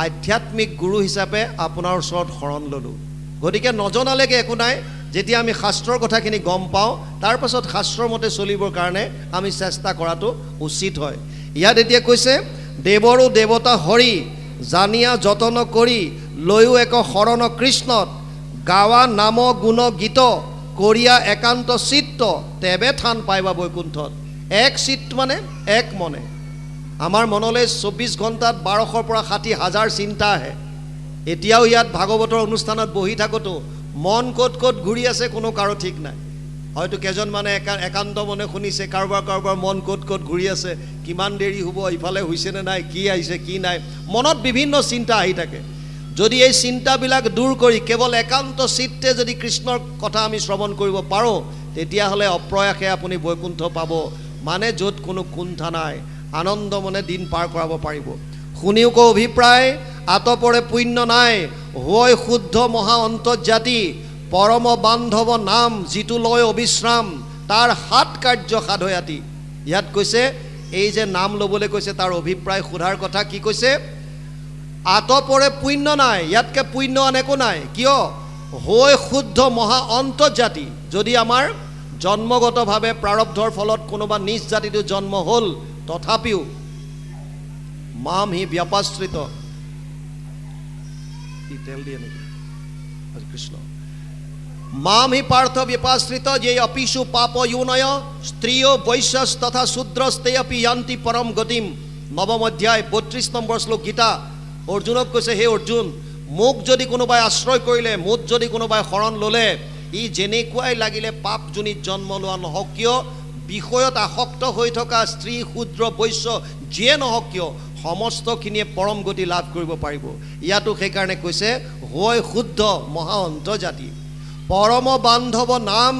আধ্যাত্মিক গুৰু হিচাপে আপোনাৰ ওচৰত শৰণ ল'লোঁ গতিকে নজনালৈকে একো নাই যেতিয়া আমি শাস্ত্ৰৰ কথাখিনি গম পাওঁ তাৰ পাছত শাস্ত্ৰৰ মতে চলিবৰ কাৰণে আমি চেষ্টা কৰাটো উচিত হয় ইয়াত এতিয়া কৈছে দেৱৰো দেৱতা হৰি জানিয়া যতন কৰি লৈও এক শৰণ কৃষ্ণত গাৱা নাম গুণ গীত কৰিয়া একান্ত চিত্ত তেবে থান পাইবা বৈকুণ্ঠত এক চিত্ত মানে এক মনে আমাৰ মনলৈ 24 ঘণ্টাত 1200 পৰা 60,000 চিন্তা আহে এতিয়াও ইয়াত ভাগৱতৰ অনুষ্ঠানত বহি থাকোঁতো মন ক'ত ঘূৰি আছে কোনো কাৰো ঠিক নাই হয়তো কেজন মানে একান্ত মনে শুনিছে কাৰোবাৰ মন ক'ত ঘূৰি আছে কিমান দেৰি হ'ব ইফালে হৈছেনে নাই কি আহিছে কি নাই মনত বিভিন্ন চিন্তা আহি থাকে যদি এই চিন্তাবিলাক দূৰ কৰি কেৱল একান্ত চিত্তে যদি কৃষ্ণৰ কথা আমি শ্ৰৱণ কৰিব পাৰোঁ তেতিয়াহ'লে অপ্ৰয়াসে আপুনি বৈকুণ্ঠ পাব মানে য'ত কোনো কুণ্ঠা নাই আনন্দ মনে দিন পাৰ কৰাব পাৰিব শুনিও কো অভিপ্ৰায় আতপৰে পুণ্য নাই হয় শুদ্ধ মহা অন্তৰ্জাতি পৰম বান্ধৱ নাম যিটো লয় অবিশ্ৰাম তাৰ 7 কাৰ্য সাধয়াতি ইয়াত কৈছে এই যে নাম ল'বলৈ কৈছে তাৰ অভিপ্ৰায় সোধাৰ কথা কি কৈছে আতপৰে পুণ্য নাই ইয়াতকে পুণ্য আন একো নাই কিয় হয় শুদ্ধ মহা অন্তৰ্জাতি যদি আমাৰ জন্মগতভাৱে প্ৰাৰব্ধৰ ফলত কোনোবা নিজ জাতিটো জন্ম হ'ল তথাপিও মাম হি ব্যাপাশ্ৰিত ই তেল দিয়ে নেকি হরে কৃষ্ণ মাম হি পার্থ বিপাশ্রিত যে অপিষু পাপ ইউনয় স্ত্রীয় বৈশ্যস তথা শূদ্রস্তে অপি ইয়ান্তি পরম গতিম নবম অধ্যায় 32 নম্বৰ শ্লোক গীতা অৰ্জুনক কৈছে হে অৰ্জুন মোক যদি কোনোবাই আশ্ৰয় কৰিলে মোক যদি কোনোবাই শৰণ ল'লে ই যেনেকুৱাই লাগিলে পাপ জনিত জন্ম লোৱা নহওক কিয় বিষয়ত আসক্ত হৈ থকা স্ত্ৰী শূদ্ৰ বৈশ্য যিয়ে নহওক কিয় সমস্তখিনিয়ে পৰম গতি লাভ কৰিব পাৰিব ইয়াতো সেইকাৰণে কৈছে হয় শুদ্ধ মহা অন্তৰ্জাতি পৰম বান্ধৱ নাম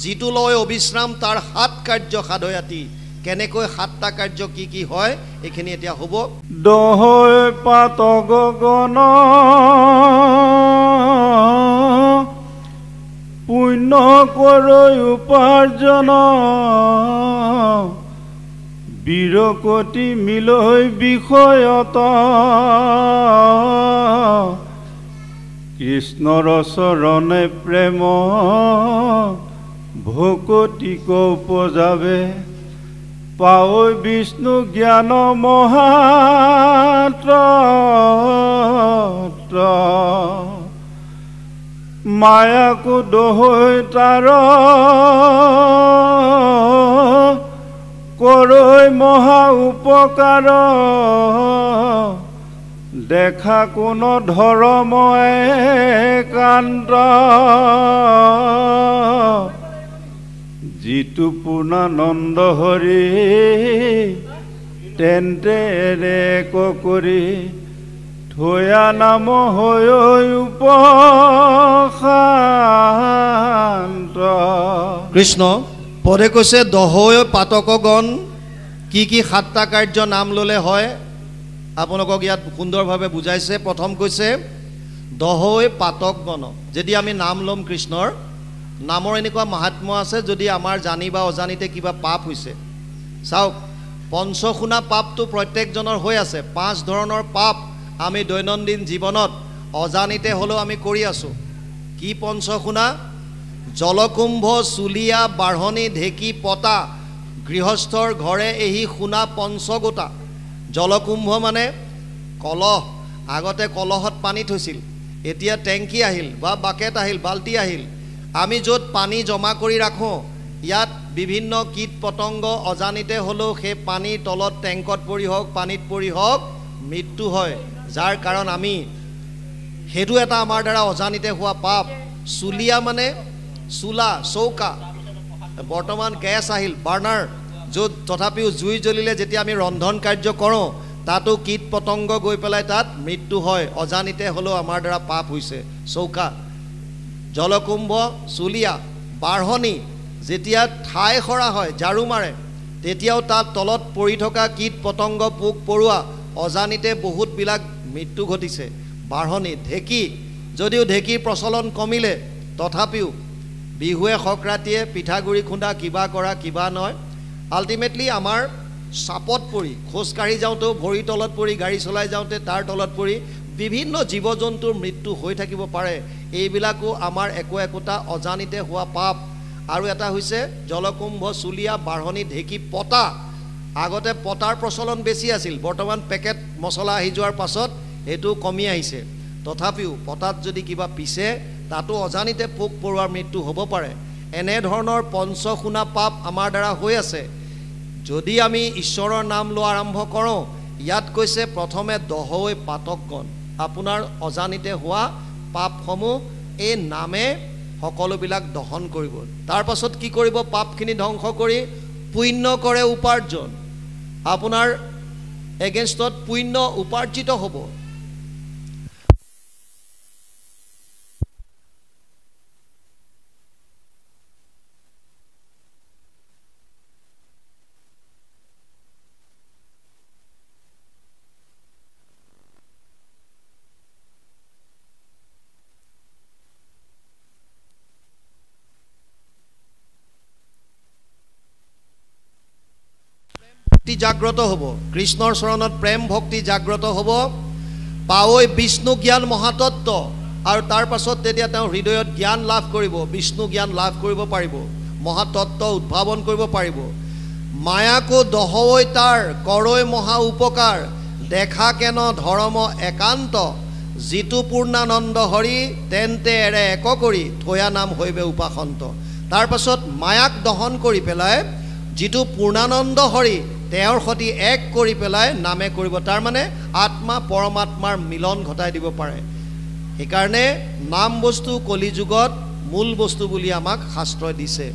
যিটো লয় অবিশ্ৰাম তাৰ সাত কাৰ্য সাধয়াতি কেনেকৈ সাতটা কাৰ্য কি কি হয় এইখিনি এতিয়া হ'ব দহয় পাতক গণ পুণ্য কৰৈ উপাৰ্জন বীৰকতি মিলৈ বিষয়ত কৃষ্ণৰ চৰণে প্ৰেম ভকতিক উপজাবে পাৱৈ বিষ্ণু জ্ঞান মহাত্ৰ মায়াকো দহৈ তাৰ কৰৈ মহা উপকাৰ দেখা কোন ধৰ্ম একান্ত যিটো পূৰ্ণানন্দ হৰি তেন্তে এক কৰি থয়া নাম হৈ উপশান্ত কৃষ্ণ পদে কৈছে দহয় পাতকগণ কি কি সাতটা কাৰ্য নাম ল'লে হয় আপোনালোকক ইয়াত সুন্দৰভাৱে বুজাইছে প্ৰথম কৈছে দহয় পাতকগণ যদি আমি নাম ল'ম কৃষ্ণৰ নামৰ এনেকুৱা মহাত্ম্য আছে যদি আমাৰ জানি বা অজানিতে কিবা পাপ হৈছে চাওক পঞ্চশুনা পাপটো প্ৰত্যেকজনৰ হৈ আছে পাঁচ ধৰণৰ পাপ আমি দৈনন্দিন জীৱনত অজানিতে হ'লেও আমি কৰি আছোঁ কি পঞ্চশুনা জলকুম্ভ চুলিয়া বাঢ়নি ঢেঁকী পতা গৃহস্থৰ ঘৰে এহি শুনা পঞ্চগোটা জলকুম্ভ মানে কলহ আগতে কলহত পানী থৈছিল এতিয়া টেংকি আহিল বা বাকেট আহিল বাল্টি আহিল আমি য'ত পানী জমা কৰি ৰাখোঁ ইয়াত বিভিন্ন কীট পতংগ অজানিতে হ'লেও সেই পানীৰ তলত টেংকত পৰি হওক পানীত পৰি হওক মৃত্যু হয় যাৰ কাৰণ আমি সেইটো এটা আমাৰ দ্বাৰা অজানিতে হোৱা পাপ চুলিয়া মানে চুলা চৌকা বৰ্তমান গেছ আহিল বাৰ্ণাৰ য'ত তথাপিও জুই জ্বলিলে যেতিয়া আমি ৰন্ধন কাৰ্য কৰোঁ তাতো কীট পতংগ গৈ পেলাই তাত মৃত্যু হয় অজানিতে হ'লেও আমাৰ দ্বাৰা পাপ হৈছে চৌকা জলকুম্ভ চুলিয়া বাঢ়নি যেতিয়া ঠাই সৰা হয় ঝাৰু মাৰে তেতিয়াও তাত তলত পৰি থকা কীট পতংগ পোক পৰুৱা অজানিতে বহুতবিলাক মৃত্যু ঘটিছে বাঢ়নি ঢেঁকী যদিও ঢেঁকীৰ প্ৰচলন কমিলে তথাপিও বিহুৱে সংক্ৰান্তিয়ে পিঠাগুড়ি খুন্দা কিবা কৰা কিবা নহয় আল্টিমেটলি আমাৰ চাপত পৰি খোজকাঢ়ি যাওঁতেও ভৰি তলত পৰি গাড়ী চলাই যাওঁতে তাৰ তলত পৰি বিভিন্ন জীৱ জন্তুৰ মৃত্যু হৈ থাকিব পাৰে এইবিলাকো আমাৰ একোটা অজানিতে হোৱা পাপ আৰু এটা হৈছে জলকুম্ভ চুলিয়া বাঢ়নি ঢেঁকী পতা আগতে পতাৰ প্ৰচলন বেছি আছিল বৰ্তমান পেকেট মছলা আহি যোৱাৰ পাছত এইটো কমি আহিছে তথাপিও পতাত যদি কিবা পিছে তাতো অজানিতে পোক পৰুৱাৰ মৃত্যু হ'ব পাৰে এনেধৰণৰ পঞ্চশুনা পাপ আমাৰ দ্বাৰা হৈ আছে যদি আমি ঈশ্বৰৰ নাম লোৱা আৰম্ভ কৰোঁ ইয়াত কৈছে প্ৰথমে দহৈ পাতকগণ আপোনাৰ অজানিতে হোৱা পাপসমূহ এই নামে সকলোবিলাক দহন কৰিব তাৰ পাছত কি কৰিব পাপখিনি ধ্বংস কৰি পুণ্য কৰে উপাৰ্জন আপোনাৰ এগেইনষ্টত পুণ্য উপাৰ্জিত হ'ব জাগ্ৰত হ'ব কৃষ্ণৰ চৰণত প্ৰেম ভক্তি জাগ্ৰত হ'ব পাৱৈ বিষ্ণু জ্ঞান মহাতত্ত্ব আৰু তাৰ পাছত তেতিয়া তেওঁ হৃদয়ত জ্ঞান লাভ কৰিব বিষ্ণু জ্ঞান লাভ কৰিব পাৰিব মহাতত্ত্ব উদ্ভাৱন কৰিব পাৰিব মায়াকো দহৈ তাৰ কৰৈ মহা উপকাৰ দেখা কেন ধৰ্ম একান্ত যিটো পূৰ্ণানন্দ হৰি তেন্তে এৰে এক কৰি থৈয়া নাম হৈবে উপাসন্ত। তাৰ পাছত মায়াক দহন কৰি পেলাই যিটো পূৰ্ণানন্দ হৰি তেওঁৰ সৈতে এক কৰি পেলাই নামে কৰিব, তাৰমানে আত্মা পৰমাত্মাৰ মিলন ঘটাই দিব পাৰে। সেইকাৰণে নাম বস্তু কলিযুগত মূল বস্তু বুলি আমাক শাস্ত্ৰই দিছে।